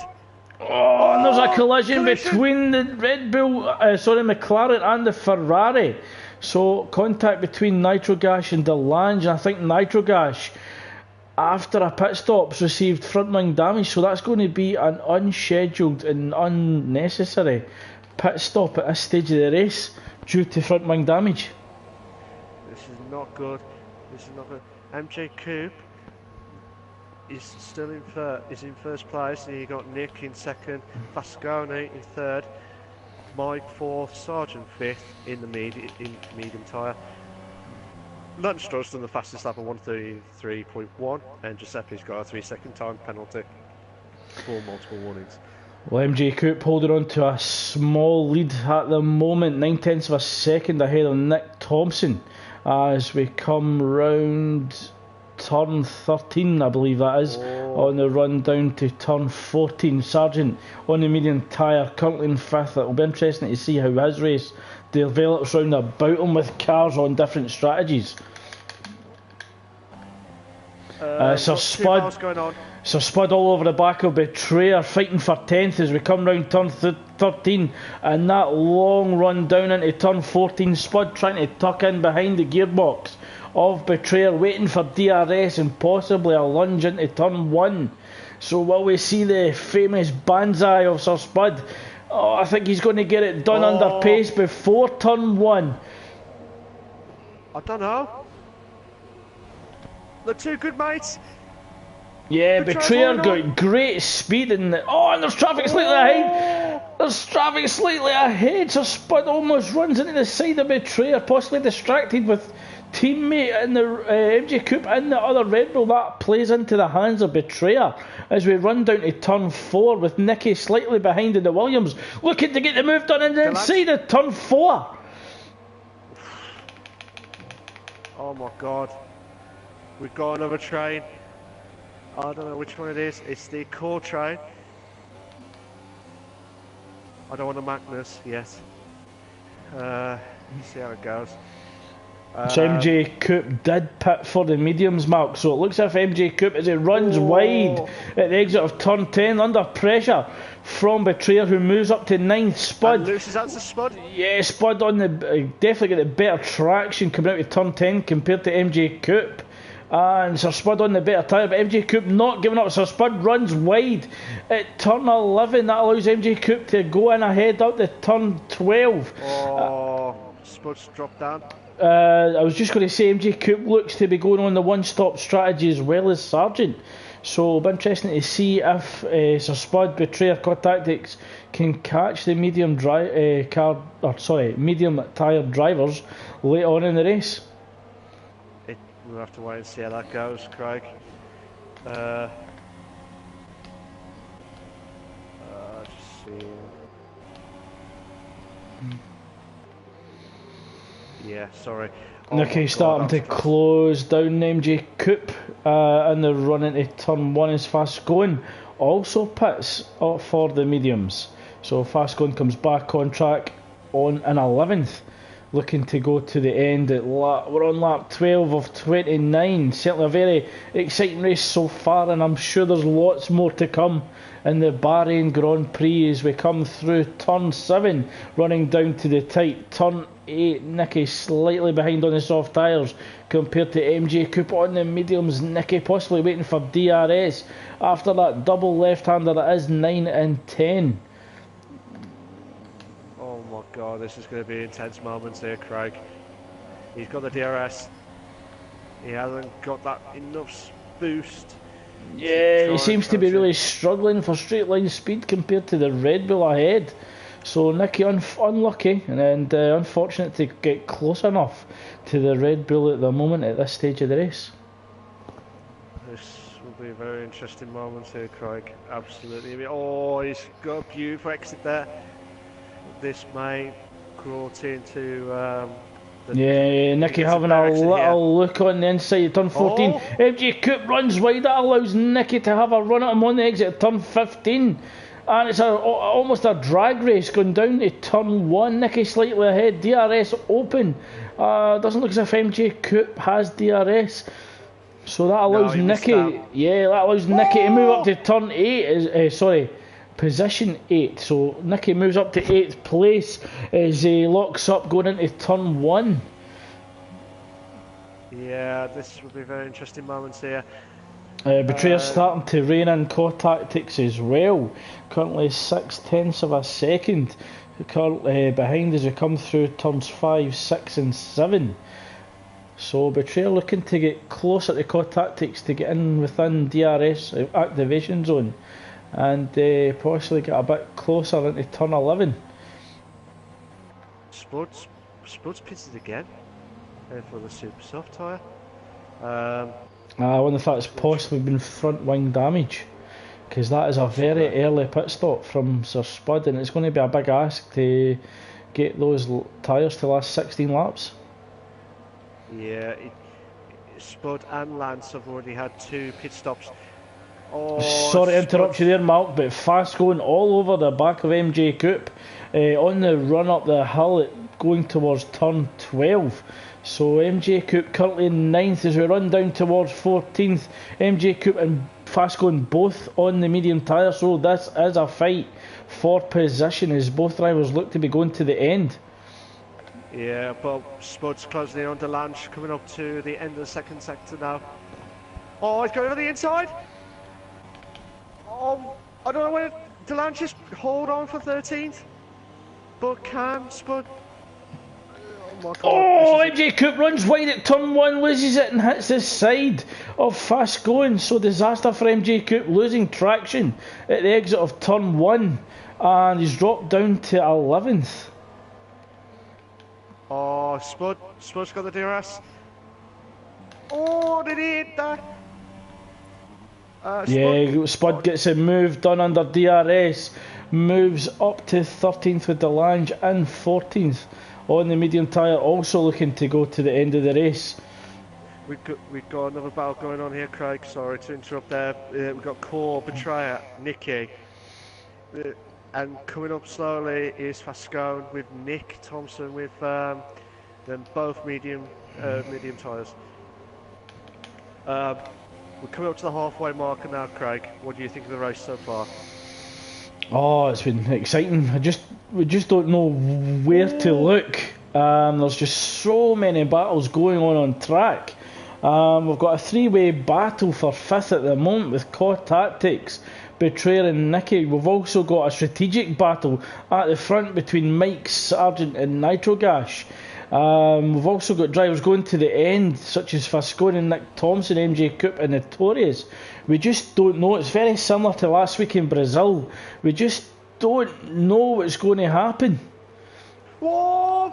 Oh, and there's a collision between the Red Bull, McLaren and the Ferrari. So contact between Nitrogash and Delange, and I think Nitrogash, after a pit stop, received front wing damage, so that's going to be an unscheduled and unnecessary pit stop at this stage of the race due to front wing damage. This is not good. This is not good. MJ Coupe is still in first place, and you got Nick in second, Fasconi in third, Mike fourth, Sargent fifth in the medium tyre. Lundstrom's done the fastest lap of 1:33.1, and Giuseppe's got a 3-second time penalty for multiple warnings. Well, MJ Coupe holding on to a small lead at the moment, 9/10 of a second ahead of Nick Thompson as we come round turn 13, I believe that is, on the run down to turn 14. Sargent on the medium tyre, currently in fifth. It will be interesting to see how his race develops round about him with cars on different strategies. Sir Spud all over the back of Betrayer, fighting for 10th as we come round turn 13, and that long run down into turn 14. Spud trying to tuck in behind the gearbox of Betrayer, waiting for DRS and possibly a lunge into turn 1. So will we see the famous banzai of Sir Spud? Oh, I think he's going to get it done under pace before turn 1. I don't know. They're too good, mates. Yeah, Betrayer got great speed and there's traffic slightly ahead. There's traffic slightly ahead. So Spud almost runs into the side of Betrayer, possibly distracted with teammate in the MJ Coupe and the other Red Bull. That plays into the hands of Betrayer as we run down to turn 4 with Nicky slightly behind in the Williams, looking to get the move done inside of turn 4. Oh my god, we've got another train. I don't know which one it is. It's the core train. I don't want a Magnus yet. See how it goes. So MJ Coupe did pit for the mediums, Mark, so it looks as if MJ Coupe, as it runs wide at the exit of turn 10, under pressure from Betrayer, who moves up to 9th. Spud and loses out to Spud. Yeah, Spud on the definitely get the better traction coming out of turn 10 compared to MJ Coupe, and Sir Spud on the better tyre, but MJ Coupe not giving up. Sir Spud runs wide at turn 11. That allows MJ Coupe to go in ahead up to turn 12. Spud's dropped down. I was just going to say MJ Coupe looks to be going on the one-stop strategy as well as Sargent, so it'll be interesting to see if Sir Spud, Betrayer, Car Tactics can catch the medium tyre drivers late on in the race. We'll have to wait and see how that goes, Craig. Just see. Yeah, sorry. Nicky starting to close down MJ Coupe and the run into turn 1 is fast going. Also pits for the mediums. So fast going comes back on track on an 11th. Looking to go to the end at we're on lap 12 of 29. Certainly a very exciting race so far, and I'm sure there's lots more to come in the Bahrain Grand Prix as we come through turn 7, running down to the tight turn 8. Nicky slightly behind on the soft tyres compared to MJ Coupe on the mediums. Nicky possibly waiting for DRS after that double left-hander. That is 9 and 10. Oh my god, this is going to be intense moments here, Craig. He's got the DRS. He hasn't got that enough boost. Yeah, he seems to be really struggling for straight line speed compared to the Red Bull ahead. So Nicky unlucky and unfortunate to get close enough to the Red Bull at the moment at this stage of the race. This will be a very interesting moment here, Craig. Absolutely. Oh, he's got a beautiful exit there. This may brought into Nicky having a little look on the inside of turn 14. MJ Coupe runs wide. That allows Nicky to have a run at him on the exit of turn 15. And it's almost a drag race going down to turn 1. Nicky slightly ahead. DRS open. Doesn't look as if MJ Coupe has DRS. So that allows Nicky. Yeah, that allows Nicky to move up to turn 8. position 8. So Nicky moves up to 8th place as he locks up going into turn 1. Yeah, this will be very interesting moments here. Betrayer's starting to rein in core tactics as well. Currently 6/10 of a second. Currently behind as we come through turns 5, 6 and 7. So Betrayer looking to get closer to core tactics to get in within DRS activation zone and possibly get a bit closer into turn 11. Spud's pitted again for the super soft tyre. I wonder if that's possibly been front wing damage, because that is a very early pit stop from Sir Spud, and it's going to be a big ask to get those tyres to last 16 laps. Yeah, Spud and Lance have already had 2 pit stops. Oh, sorry to interrupt you there, Mark, but fast going all over the back of MJ Coupe on the run up the hill going towards turn 12. So MJ Coupe currently in 9th as we run down towards 14th. MJ Coupe and fast going both on the medium tyre, so this is a fight for position as both drivers look to be going to the end. Yeah, but Spud's closing in on Delange, coming up to the end of the second sector now. Oh, he's going over the inside. Oh, I don't know where Delange just hold on for 13th, but can Spud? Oh my God! Oh, MJ Coupe runs wide at turn 1, loses it and hits the side of fast going. So disaster for MJ Coupe, losing traction at the exit of turn 1, and he's dropped down to 11th. Oh, Spud's got the DRS. Oh, did he hit that? Spud gets a move done under DRS, moves up to 13th with Delange and 14th on the medium tyre, also looking to go to the end of the race. We've got another battle going on here, Craig. Sorry to interrupt there. We've got Core, Betrayer, Nicky. And coming up slowly is Fascone with Nick Thompson with them both medium tyres. We're coming up to the halfway marker now, Craig. What do you think of the race so far? Oh, it's been exciting. We just don't know where to look. There's just so many battles going on track. We've got a 3-way battle for 5th at the moment with Core Tactics, Betrayer and Nicky. We've also got a strategic battle at the front between Mike Sargent and Nitrogash. We've also got drivers going to the end, such as Fascone and Nick Thompson, MJ Coupe and Notorious. We just don't know. It's very similar to last week in Brazil. We just don't know what's going to happen. Whoa!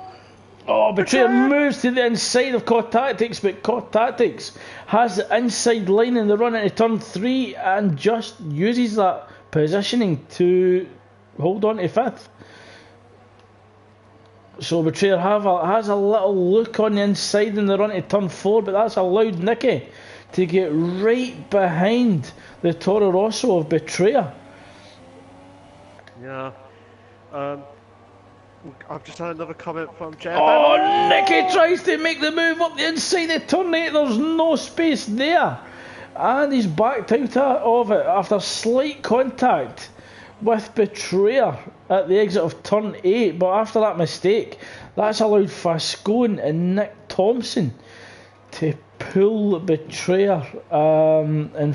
Oh, Betrayer moves to the inside of Core Tactics, but Core Tactics has the inside line in the run into turn 3 and just uses that positioning to hold on to 5th. So Betrayer has a little look on the inside in the run to turn 4, but that's allowed Nicky to get right behind the Toro Rosso of Betrayer. Yeah. I've just had another comment from Jeff. Oh, Nicky tries to make the move up the inside of turn 8. There's no space there. And he's backed out of it after slight contact with Betrayer at the exit of turn 8. But after that mistake, that's allowed Fascone and Nick Thompson to pull Betrayer and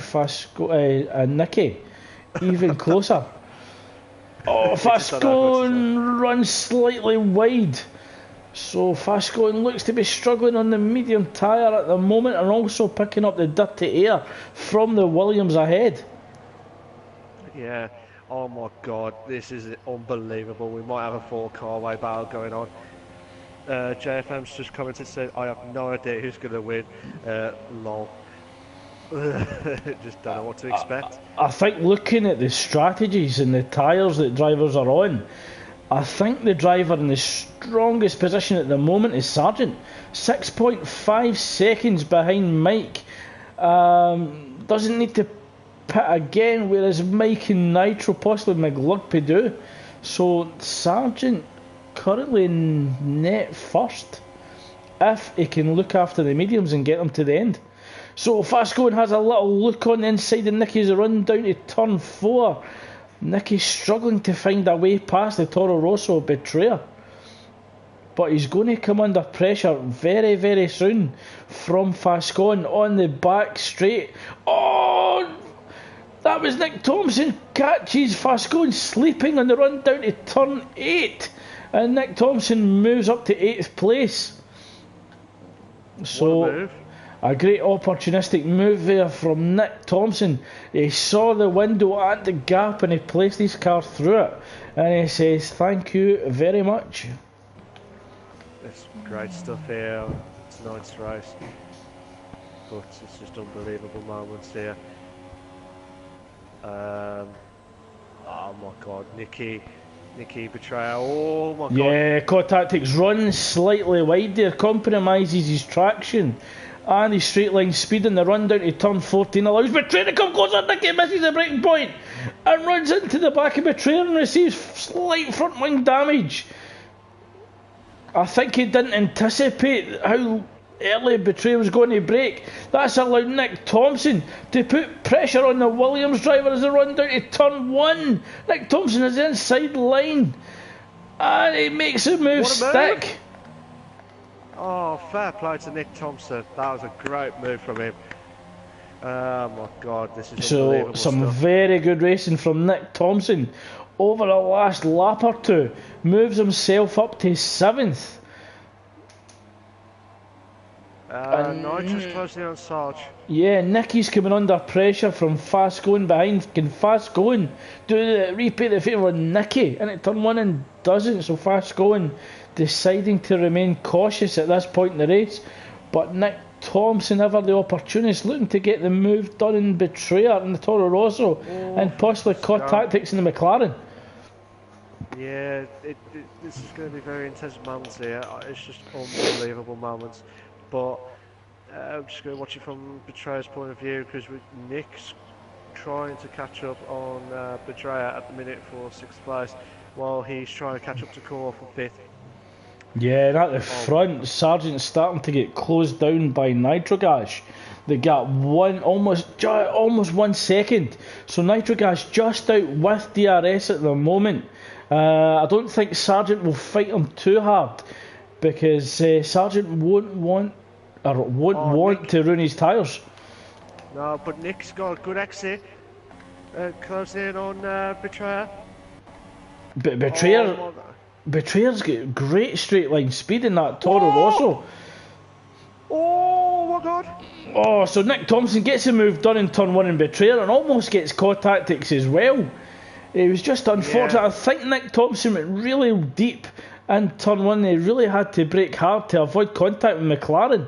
Nicky even closer. Oh, Fascone runs slightly wide. So Fascone looks to be struggling on the medium tyre at the moment and also picking up the dirty air from the Williams ahead. Yeah. Oh my God, this is unbelievable. We might have a 4-car way battle going on. JFM's just commented and said, I have no idea who's going to win. Lol. Just don't know what to expect. I think looking at the strategies and the tyres that drivers are on, I think the driver in the strongest position at the moment is Sargent. 6.5 seconds behind Mike. Doesn't need to pit again, whereas Mike and Nitro, possibly McLurpy do. So Sargent currently in net first, if he can look after the mediums and get them to the end. So Fascone has a little look on the inside of Nicky's run down to turn 4. Nicky's struggling to find a way past the Toro Rosso betrayer. But he's going to come under pressure very, very soon from Fascon on the back straight. Oh! That was Nick Thompson. Catches Fascon sleeping on the run down to turn 8. And Nick Thompson moves up to 8th place. So, a great opportunistic move there from Nick Thompson. He saw the window at the gap and he placed his car through it. And he says, thank you very much. There's great stuff here on tonight's race. But it's just unbelievable moments here. Oh my god, Nicky betrayal. Oh my god. Yeah, Core Tactics runs slightly wide there, compromises his traction and his straight line speed in the run down to turn 14, allows Betrayer to come closer. Nicky misses the breaking point and runs into the back of Betrayer and receives slight front wing damage. I think he didn't anticipate how early Betrayer was going to brake. That's allowed Nick Thompson to put pressure on the Williams driver as they run down to turn 1. Nick Thompson is inside line and he makes the move stick. Oh, fair play to Nick Thompson. That was a great move from him. Oh my god, this is unbelievable some stuff. Very good racing from Nick Thompson over the last lap or two. Moves himself up to 7th. Nitro's closely on Sarge. Yeah, Nicky's coming under pressure from Fast Going behind. Can Fast Going repay the favour of Nicky? And it turn 1 and doesn't, so Fast Going deciding to remain cautious at this point in the race. But Nick Thompson, ever the opportunist, looking to get the move done in Betrayer in the Toro Rosso and possibly Core Tactics in the McLaren. Yeah, this is going to be very intense moments here. It's just unbelievable moments. But I'm just going to watch it from Betrayer's point of view, because Nick's trying to catch up on Betrayer at the minute for 6th place, while he's trying to catch up to Core for 5th. Yeah, and at the front, Sargent's starting to get closed down by Nitrogas. They got almost 1 second. So Nitrogas just out with DRS at the moment. I don't think Sargent will fight him too hard, because Sargent won't want to ruin his tyres. No, but Nick's got a good exit. Closing in on Betrayer. Betrayer's got great straight line speed in that Toro Rosso. Oh my god! Oh, so Nick Thompson gets a move done in turn 1 in Betrayer and almost gets Core Tactics as well. It was just unfortunate. Yeah. I think Nick Thompson went really deep in turn 1. They really had to brake hard to avoid contact with McLaren.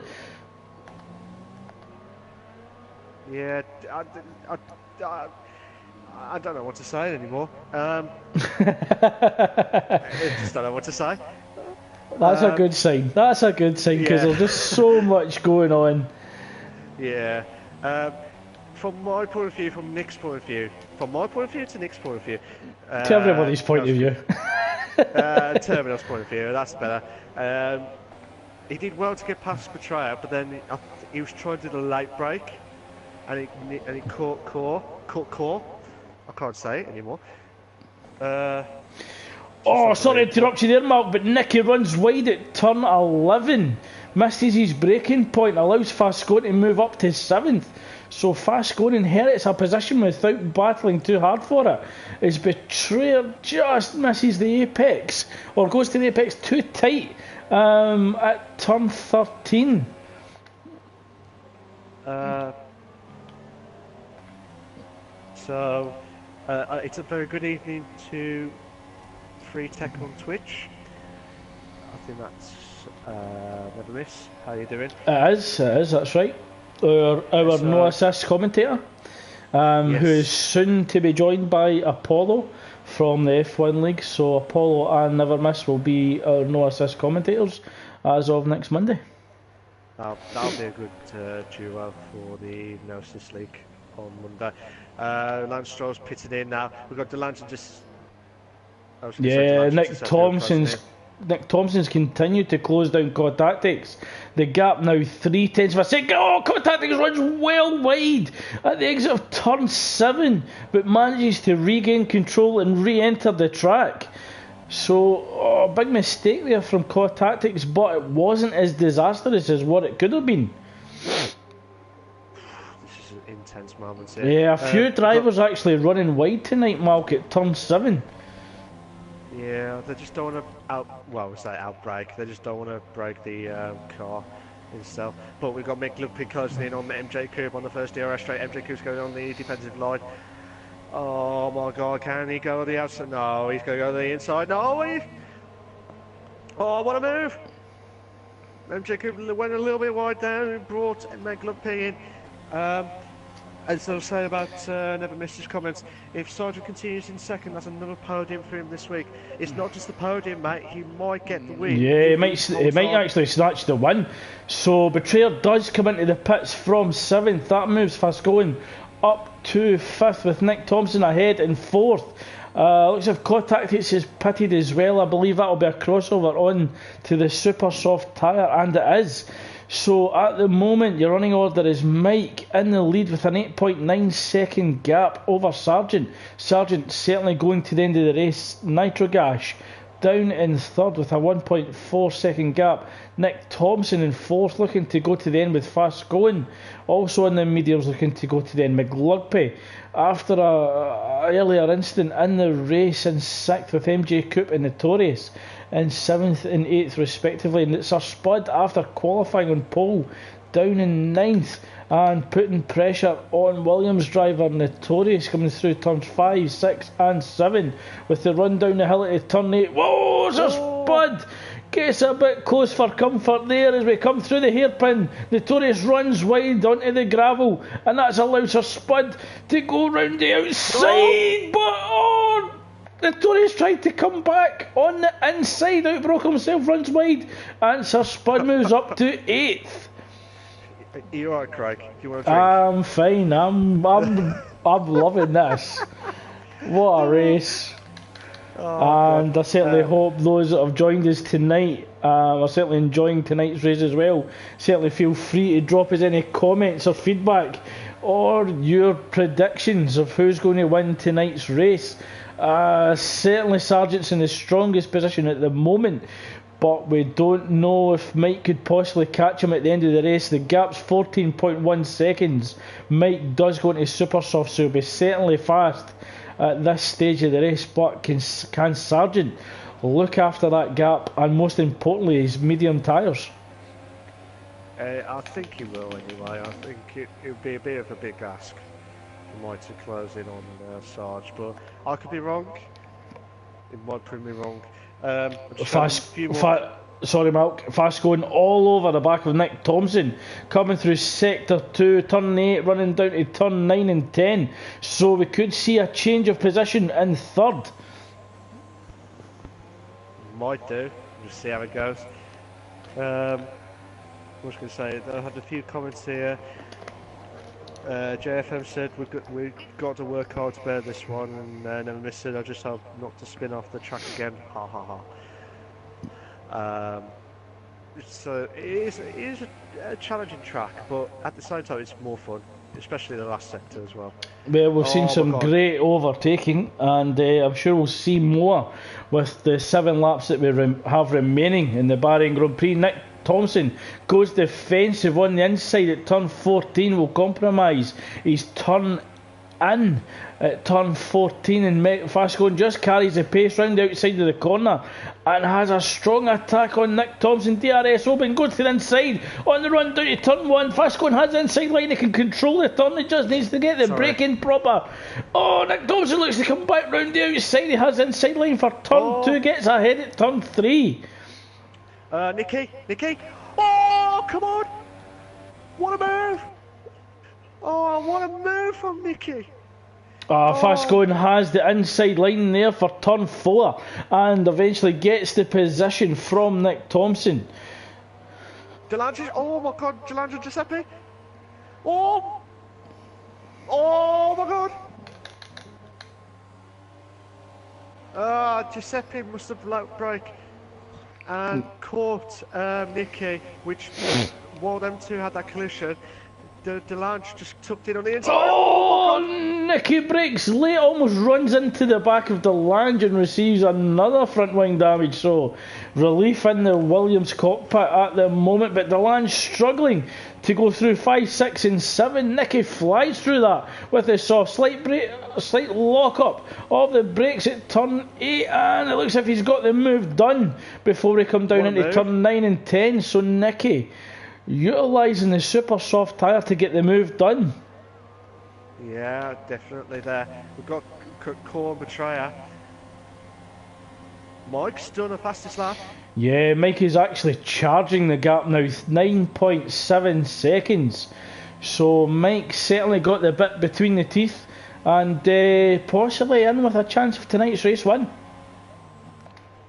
Yeah, I don't know what to say anymore. I just don't know what to say. That's a good sign. That's a good sign, because there's just so much going on. Yeah. From my point of view, from Nick's point of view, from my point of view to Nick's point of view. To everybody's point of view. Terminal's point of view, that's better. He did well to get past Betrayer, but then he was trying to do the late break, and he caught Core. I can't say it anymore. Sorry to interrupt you there, Mark, but Nicky runs wide at turn 11. Misses his braking point, allows Fascon to move up to 7th. So Fascon inherits a position without battling too hard for it. His Betrayer just misses the apex, or goes to the apex too tight at turn 13. So it's a very good evening to Free Tech on Twitch. I think that's Never Miss. How you doing? It is, that's right. Our no assist commentator, who is soon to be joined by Apollo from the F1 League. So Apollo and Never Miss will be our no assist commentators as of next Monday. That'll be a good duo for the No Assist League on Monday. Lance Stroll's pitted in now. We've got Delance just. Nick Thompson's continued to close down Core Tactics. The gap now 3/10 of a second. Oh, Core Tactics runs well wide at the exit of turn 7, but manages to regain control and re-enter the track. So, big mistake there from Core Tactics, but it wasn't as disastrous as what it could have been. This is an intense moment here. Yeah, a few drivers actually running wide tonight, Malk, at turn 7. Yeah, they just don't want to outbrake. They just don't want to break the car itself. But we've got Mick Lugby closing in on the MJ Coupe on the first DRS straight. MJ Coupe's going on the defensive line. Oh my God, can he go on the outside? No, he's going to go to the inside. No, oh, what a move! MJ Coupe went a little bit wide down and brought Mick Lugby in. As I'll say about Never Missed his comments, if Sargent continues in second, that's another podium for him this week. It's not just the podium, mate, he might get the win. Yeah, he might actually snatch the win. So Betrayer does come into the pits from 7th. That moves Fascoen up to 5th with Nick Thompson ahead in 4th. Looks as if Core Tactics is pitted as well. I believe that will be a crossover on to the super soft tyre, and it is. So at the moment your running order is Mike in the lead with an 8.9 second gap over Sargent. Sargent certainly going to the end of the race. Nitrogash down in 3rd with a 1.4 second gap. Nick Thompson in 4th looking to go to the end with Fast Going. Also in the mediums looking to go to the end. McLugby after a earlier incident in the race in 6th with MJ Coupe and Notorious in 7th and 8th respectively, and it's a Spud after qualifying on pole down in 9th and putting pressure on Williams driver Notorious coming through turns 5, 6 and 7 with the run down the hill at turn 8. Whoa, it's a Spud! Gets a bit close for comfort there as we come through the hairpin. Notorious runs wide onto the gravel, and that's allowed Sir Spud to go round the outside, but Notorious tried to come back on the inside, outbroke himself, runs wide, and Sir Spud moves up to 8th. Are you alright, Craig? Do you want to drink? I'm fine. I'm loving this. What a race! And I certainly hope those that have joined us tonight are certainly enjoying tonight's race as well. Certainly feel free to drop us any comments or feedback or your predictions of who's going to win tonight's race. Certainly Sargent's in the strongest position at the moment, but we don't know if Mike could possibly catch him at the end of the race. The gap's 14.1 seconds. Mike does go into super soft, so he'll be certainly fast at this stage of the race, but can Sargent look after that gap, and most importantly his medium tyres? I think he will anyway. I think it would be a bit of a big ask for Mike to close in on Sarge, but I could be wrong. It might prove me wrong. Sorry, Malk. Fast Going all over the back of Nick Thompson, coming through sector 2, turn 8, running down to turn 9 and 10. So we could see a change of position in 3rd. Might do. Just see how it goes. What was I going to say? I had a few comments here. JFM said we've got to work hard to bear this one, and Never Missed it. I just hope not to spin off the track again. Ha ha ha. So it is a challenging track, but at the same time it's more fun, especially the last sector as well. Well, we've seen some great overtaking, and I'm sure we'll see more with the 7 laps that we have remaining in the Bahrain Grand Prix. Nick Thompson goes defensive on the inside at turn 14, will compromise his turn in at turn 14, and Fast Going just carries the pace round the outside of the corner and has a strong attack on Nick Thompson. DRS open, goes to the inside on the run down to turn 1. Fast Going has the inside line, he can control the turn, he just needs to get the brake in proper. Oh, Nick Thompson looks to come back round the outside, he has the inside line for turn 2, gets ahead at turn 3. Nicky, oh come on, what a move! Oh, what a move from Nicky! Fast Going has the inside line there for turn 4 and eventually gets the position from Nick Thompson. Delandre, oh my God, Delandre Giuseppe! Oh my God! Giuseppe must have let brake. and caught Nicky, which while them two had that collision, the Delange just tucked in on the inside. Oh, Nicky breaks late, almost runs into the back of Delange and receives another front wing damage. So relief in the Williams cockpit at the moment, but Delange struggling to go through 5, 6 and 7. Nicky flies through that with a soft slight lock up of the brakes at turn 8, and it looks as if he's got the move done before we come down into turn 9 and 10. So Nicky utilising the super soft tyre to get the move done. Yeah, definitely there. We've got Core Betrayer. Mike's done a fastest lap. Yeah, Mike is actually charging the gap now, 9.7 seconds. So Mike certainly got the bit between the teeth and possibly in with a chance of tonight's race win.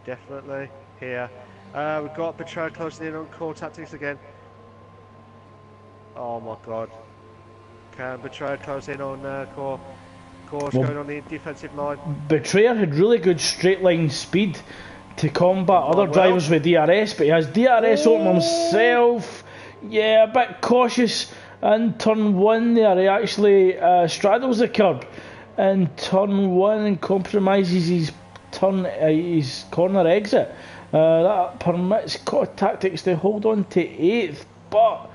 Definitely here. We've got Betrayer closing in on Core Tactics again. Oh my god. Can Betrayer close in on Core? Core's going on the defensive line. Betrayer had really good straight line speed to combat other drivers with DRS, but he has DRS open himself. Yeah, a bit cautious in turn 1 there. He actually straddles the curb in turn 1 and compromises his corner exit. That permits COD Tactics to hold on to 8th, but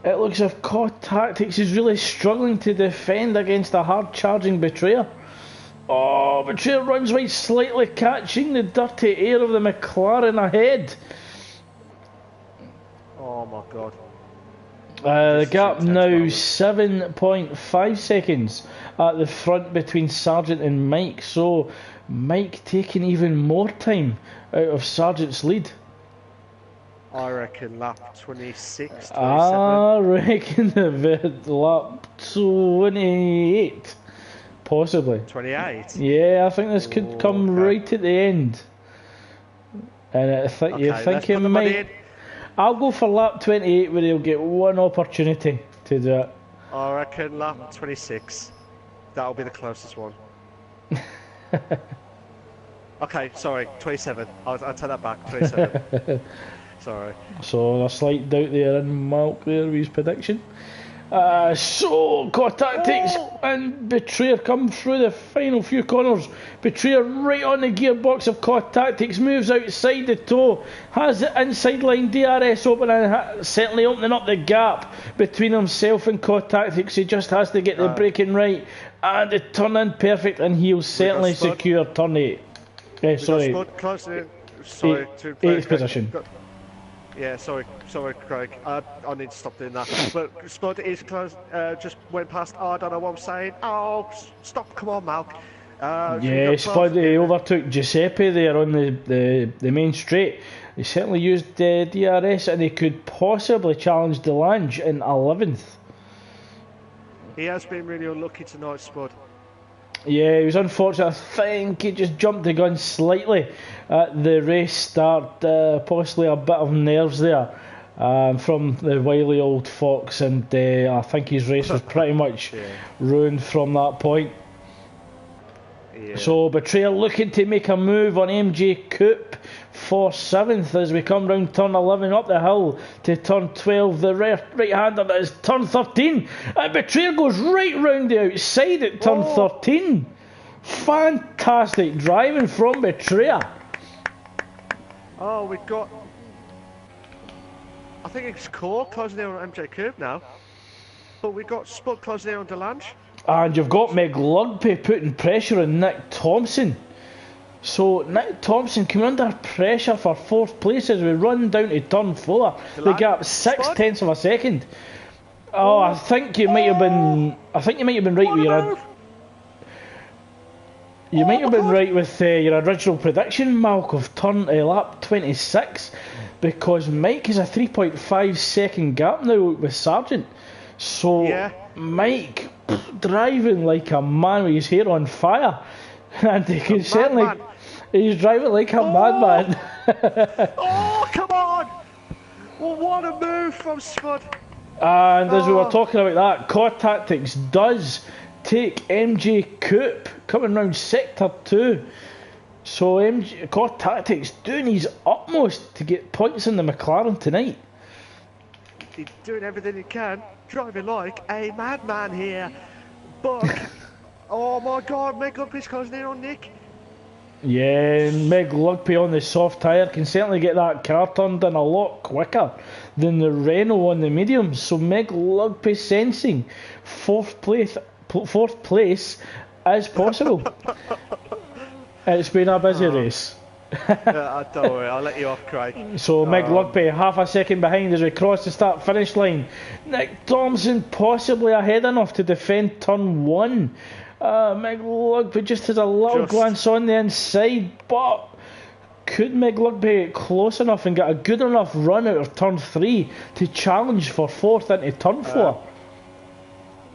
it looks as if COD Tactics is really struggling to defend against a hard charging Betrayer. Oh, Betrayer runs right, slightly catching the dirty air of the McLaren ahead. Oh my god. The gap now 7.5 seconds at the front between Sargent and Mike, so Mike taking even more time out of Sargent's lead. I reckon lap 26, 27. I reckon lap 28, possibly. 28? Yeah, I think this could come right at the end. And I think you think he might. I'll go for lap 28 where he'll get one opportunity to do it. I reckon lap 26. That'll be the closest one. Okay, sorry, 27. I'll take that back, 27. Sorry. So a slight doubt there in Malk there with his prediction. So COD Tactics and Betrayer come through the final few corners. Betrayer right on the gearbox of COD Tactics, moves outside the toe, has the inside line DRS open and certainly opening up the gap between himself and COD Tactics. He just has to get the braking right and the turn in perfect, and he'll certainly secure turn 8. Sorry, 8th position. Yeah, sorry, Craig. I need to stop doing that. But Spud is close. Just went past. Oh, I don't know what I'm saying. Oh, stop! Come on, Malk. Yeah, Spud overtook Giuseppe there on the main straight. He certainly used DRS, and he could possibly challenge Delange in 11th. He has been really unlucky tonight, Spud. Yeah, he was unfortunate. I think he just jumped the gun slightly at the race start. Possibly a bit of nerves there from the wily old fox, and I think his race was pretty much ruined from that point. Yeah. So Betrayer looking to make a move on MJ Coupe for 7th as we come round turn 11 up the hill to turn 12. The right-hander that is turn 13, and Betrayer goes right round the outside at turn 13. Fantastic driving from Betrayer. Oh, we've got, I think it's Core closing in on MJ Coupe now, but we've got Spud closing in on Delange. And you've got Meg Lugby putting pressure on Nick Thompson. So Nick Thompson coming under pressure for 4th place as we run down to turn 4. The gap 6/10 of a second. Oh, I think you might have been. I think you might have been right with your. You might have been right with your original prediction, Malk, of lap 26, because Mike is a 3.5 second gap now with Sargent. So Mike driving like a man with his hair on fire, and he can certainly. He's driving like a madman. Oh, come on! Well, what a move from Spud. And as we were talking about that, COD Tactics does take MJ Coupe coming round sector 2. So Core Tactics doing his utmost to get points in the McLaren tonight. He's doing everything he can, driving like a madman here. But, oh my God, Meg Lugby's closing in on Nick. Yeah, Meg Lugby on the soft tyre can certainly get that car turned in a lot quicker than the Renault on the mediums. So Meg Lugby sensing fourth place as possible. It's been a busy race. Don't worry, I'll let you off, Craig. So Meg Lugby half a second behind as we cross the start finish line. Nick Thompson possibly ahead enough to defend turn 1. Meg Lugby just has a little glance on the inside, but could Meg Lugby get close enough and get a good enough run out of turn 3 to challenge for 4th into turn 4?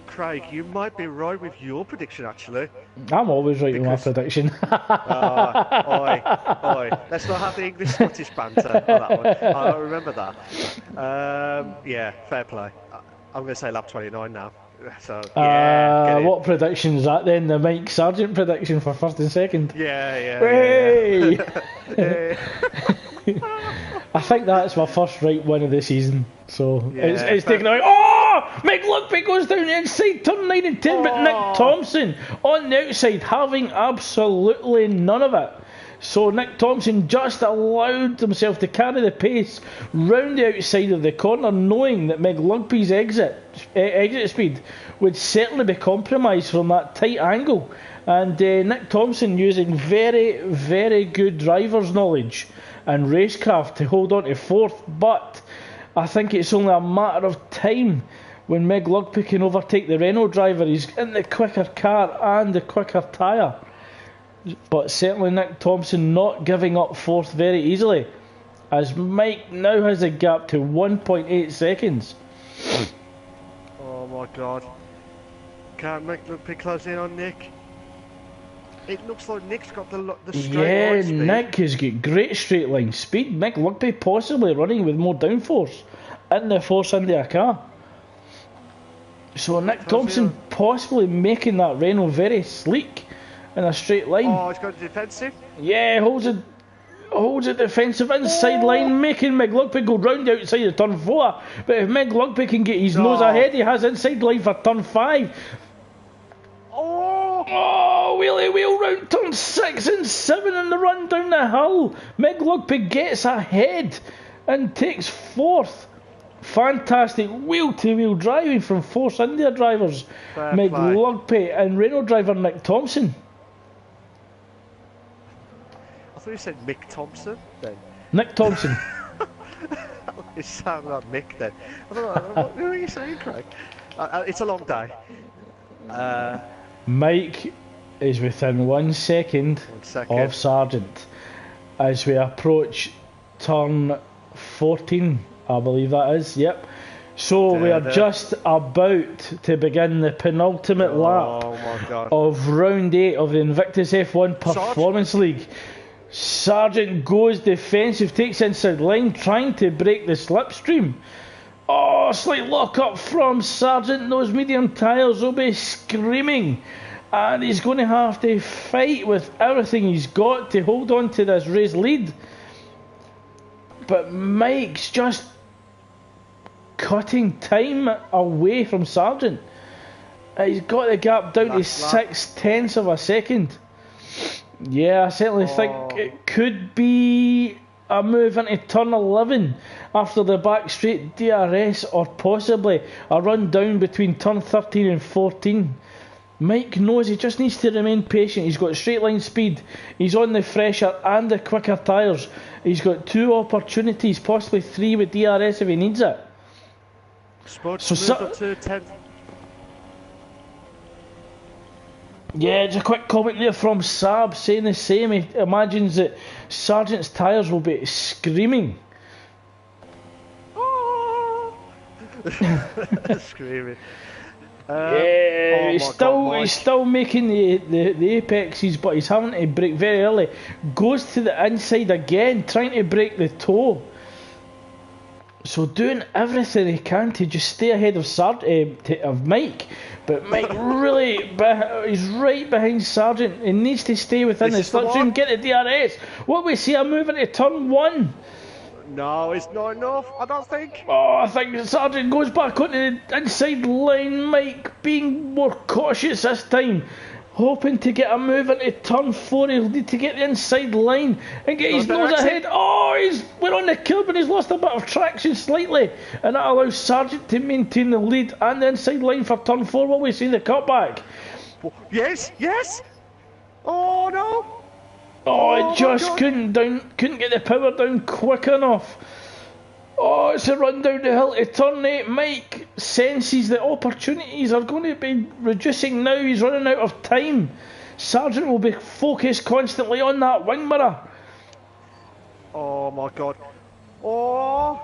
Craig, you might be right with your prediction, actually. I'm always right with my prediction. Oi. Let's not have the English-Scottish banter on that one. I remember that. Yeah, fair play. I'm going to say lap 29 now. So, yeah, what prediction is that then? The Mike Sargent prediction for 1st and 2nd? Yeah. I think that's my first right win of the season. So it's taken away. Oh! Meg Lugby goes down the inside, turn 9 and 10, but Nick Thompson on the outside having absolutely none of it. So Nick Thompson just allowed himself to carry the pace round the outside of the corner, knowing that Meg Lugby's exit speed would certainly be compromised from that tight angle. And Nick Thompson using very, very good driver's knowledge and racecraft to hold on to 4th, but I think it's only a matter of time when Meg Lugby can overtake the Renault driver. He's in the quicker car and the quicker tyre. But certainly Nick Thompson not giving up 4th very easily, as Mike now has a gap to 1.8 seconds. Oh my God. Can't Meg Lugby close in on Nick? It looks like Nick's got the straight line speed. Nick has got great straight line speed. Meg Lugby possibly running with more downforce in the Force India car. So Nick Thompson possibly making that Renault very sleek in a straight line. Oh, he's got defensive. Yeah, holds it defensive inside line, making Meg Lugby go round the outside of turn 4. But if Meg Lugby can get his nose ahead, he has inside line for turn 5. Oh, wheelie wheel round turn 6 and 7 in the run down the hill. Meg Lugby gets ahead and takes 4th. Fantastic wheel-to-wheel driving from Force India drivers Meg Lugby and Renault driver Nick Thompson. I thought you said Mick Thompson then. Nick Thompson. It sounded like Mick then. I thought, what are you saying, Craig? It's a long day. Mike is within 1 second of Sargent as we approach turn 14, I believe that is. Yep. So we are just about to begin the penultimate lap of round 8 of the Invictus F1 Performance League. Sargent goes defensive, takes inside line, trying to break the slipstream. Oh, slight lock up from Sargent. Those medium tyres will be screaming. And he's going to have to fight with everything he's got to hold on to this race lead. But Mike's just cutting time away from Sargent. He's got the gap down to 0.6 of a second. Yeah, I certainly think it could be a move into turn 11 after the back straight DRS, or possibly a run down between turn 13 and 14. Mike knows he just needs to remain patient. He's got straight line speed, he's on the fresher and the quicker tyres. He's got 2 opportunities, possibly 3 with DRS if he needs it. Yeah, just a quick comment there from Saab saying the same. He imagines that Sargent's tyres will be screaming. Screaming. He's still making the apexes, but he's having to brake very early. Goes to the inside again, trying to break the toe. So doing everything he can to just stay ahead of Mike, But Mike really, he's right behind Sargent. He needs to stay within the slipstream, get the DRS. What we see, a move into turn 1. No, it's not enough, I don't think. Oh, I think Sargent goes back onto the inside line. Mike being more cautious this time. Hoping to get a move into turn 4, he'll need to get the inside line and get his nose ahead. Oh, we're on the curb and he's lost a bit of traction slightly, and that allows Sargent to maintain the lead and the inside line for turn 4. Will we see the cutback? Yes. Oh no. Oh, it just couldn't get the power down quick enough. Oh, it's a run down the hill to turn 8. Mike senses the opportunities are going to be reducing now. He's running out of time. Sargent will be focused constantly on that wing mirror. Oh my god. Oh,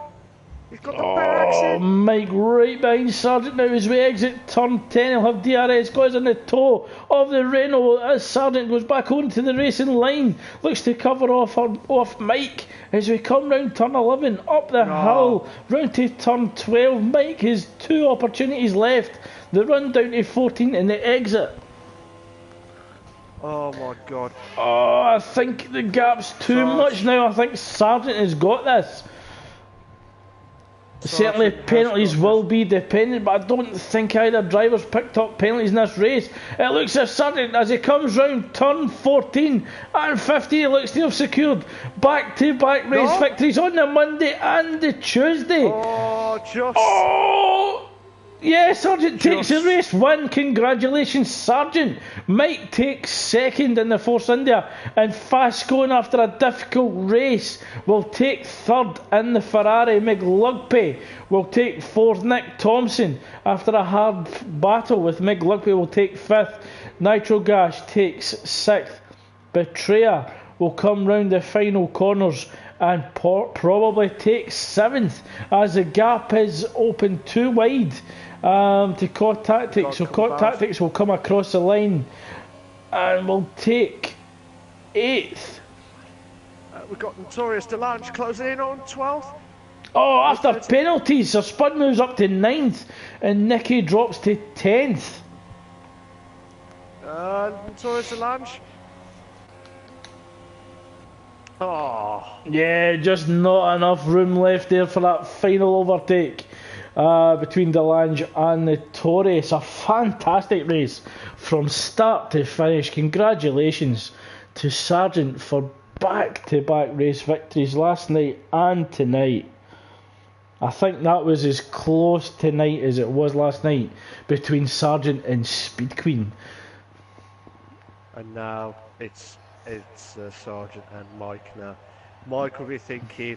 he's got the back exit. Mike right behind Sargent now as we exit turn 10. He'll have DRS goes on the toe of the Renault as Sargent goes back onto the racing line. Looks to cover off Mike as we come round turn 11, up the hill, round to turn 12. Mike has 2 opportunities left. The run down to 14 and the exit. Oh my god. Oh, I think the gap's too much now. I think Sargent has got this. Certainly penalties will be dependent, but I don't think either driver's picked up penalties in this race. It looks as Sargent, as he comes round turn 14 and 15, he looks to have secured back-to-back race victories on the Monday and the Tuesday. Oh, just... Oh! Yeah, Sargent takes the race win. Congratulations, Sargent. Mike takes second in the Force India, and fast going after a difficult race will take third in the Ferrari. McLugpay will take fourth. Nick Thompson, after a hard battle with McLugpay, will take fifth. Nitro Gas takes sixth. Betrayer will come round the final corners and probably take seventh, as the gap is open too wide to Cod Tactics. So Cod Tactics will come across the line and will take eighth. We've got Notorious Delange closing in on 12th. Oh, after penalties, so Spud moves up to 9th and Nicky drops to 10th. Notorious Delange. Oh. Yeah, just not enough room left there for that final overtake between Delange and Notorious. A fantastic race from start to finish. Congratulations to Sargent for back-to-back race victories last night and tonight. I think that was as close tonight as it was last night between Sargent and Speed Queen. And now it's Sargent and Mike now. Mike will be thinking,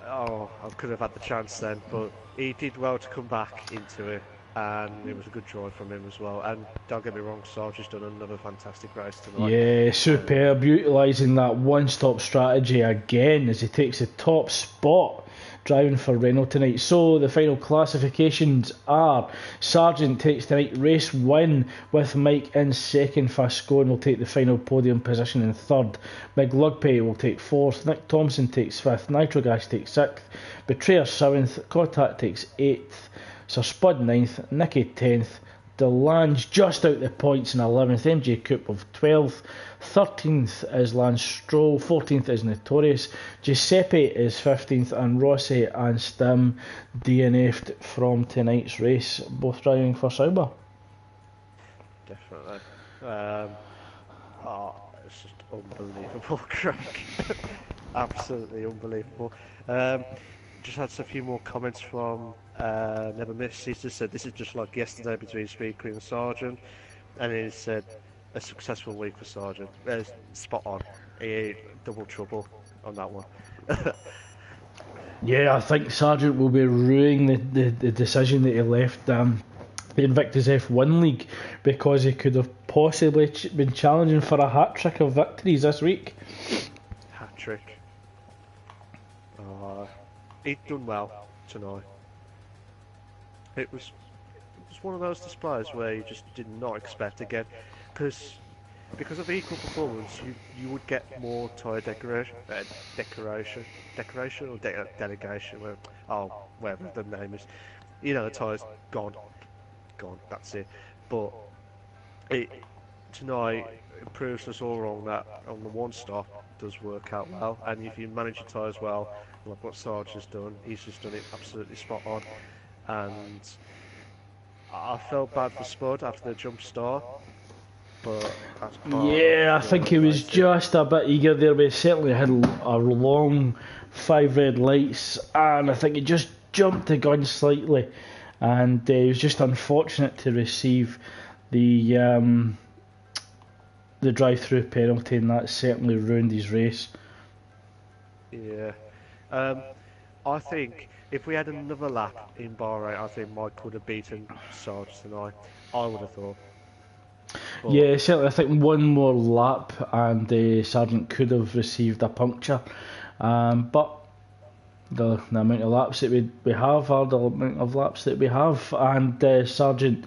oh, I could have had the chance then, but he did well to come back into it, and it was a good drive from him as well. And don't get me wrong, Sargent's done another fantastic race tonight. Yeah, superb, utilising that one-stop strategy again as he takes the top spot driving for Renault tonight. So the final classifications are: Sargent takes tonight race win with Mike in second. Fascone will take the final podium position in third. McLugpay will take fourth. Nick Thompson takes fifth. Nitrogas takes sixth. Betrayer seventh. Contact takes eighth. Sir Spud ninth. Nicky 10th. Delange just out the points in 11th. MJ Coupe of 12th. 13th is Lance Stroll. 14th is Notorious. Giuseppe is 15th, and Rossi and Stim DNF'd from tonight's race, both driving for Sauber. Definitely. It's just unbelievable, Craig. Absolutely unbelievable. Just had a few more comments from Never Miss. He just said this is just like yesterday between Speed Queen and Sargent, and he said a successful week for Sargent. Spot on. He double trouble on that one. Yeah, I think Sargent will be ruining the decision that he left the Invictus F1 League, because he could have possibly been challenging for a hat-trick of victories this week. Hat-trick. He'd done well tonight. It was one of those displays where you just did not expect again, because of equal performance, you would get more tyre decoration or delegation, whatever the name is. You know, the tyres gone. gone. That's it. But it tonight it proves us all wrong that on the one stop does work out well, and if you manage your tyres well, like what Sarge has done, he's just done it absolutely spot on. And I felt bad for Spud after the jump start, but that's part of Yeah, I think he was racing. just a bit eager there. We certainly had a long 5 red lights, and I think he just jumped the gun slightly, and he was just unfortunate to receive the drive-through penalty, and that certainly ruined his race. Yeah. I think if we had another lap in Bahrain, I think Mike would have beaten Sarge tonight. I would have thought. But Yeah, certainly. I think one more lap, and Sargent could have received a puncture, but the amount of laps that we have are the amount of laps that we have, and Sargent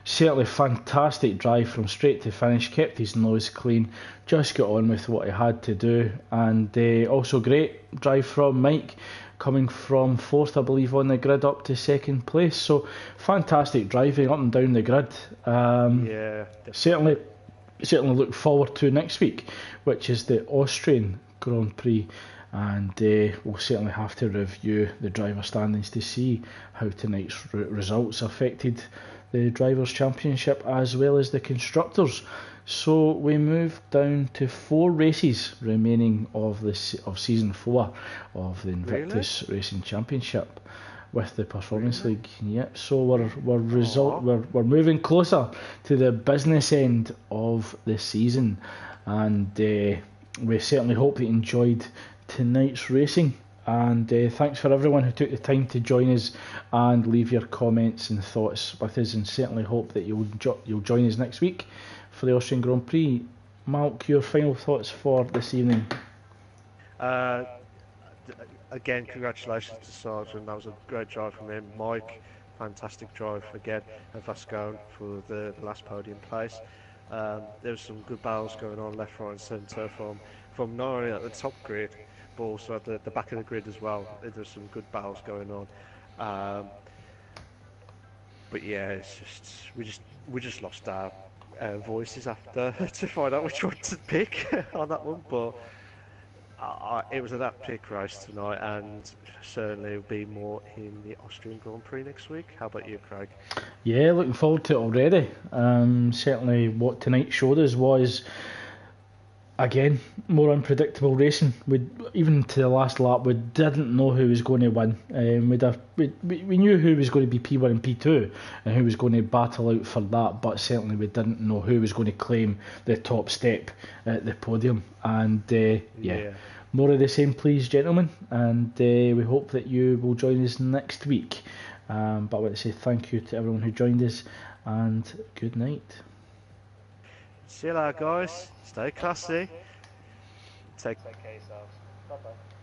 certainly fantastic drive from straight to finish, kept his nose clean, just got on with what he had to do, and also great drive from Mike, coming from 4th I believe on the grid up to 2nd place, so fantastic driving up and down the grid. yeah, Certainly look forward to next week, which is the Austrian Grand Prix, and we'll certainly have to review the driver standings to see how tonight's results affected the Drivers' Championship as well as the Constructors. So we move down to 4 races remaining of season 4 of the Invictus Racing Championship with the Performance League. Yep. So we're moving closer to the business end of the season, and we certainly hope that you enjoyed tonight's racing. And thanks for everyone who took the time to join us and leave your comments and thoughts with us, and certainly hope that you'll join us next week for the Austrian Grand Prix. Malk, your final thoughts for this evening? Again, congratulations to Sargent. That was a great drive from him. Mike, fantastic drive again, and Vascone for the last podium place. There was some good battles going on left, right, and centre from not only at the top grid, but also at the back of the grid as well. There's some good battles going on. But yeah, it's just we just lost our voices after to find out which one to pick on that one. But it was that pick race tonight, and certainly will be more in the Austrian Grand Prix next week. How about you, Craig? Yeah, looking forward to it already. Certainly what tonight showed us was, again, more unpredictable racing. Even to the last lap, we didn't know who was going to win. We knew who was going to be P1 and P2 and who was going to battle out for that, but certainly we didn't know who was going to claim the top step at the podium. And yeah, more of the same, please, gentlemen. And we hope that you will join us next week. But I want to say thank you to everyone who joined us, and good night. See you later, guys. Stay classy. Take care of yourselves. Bye bye.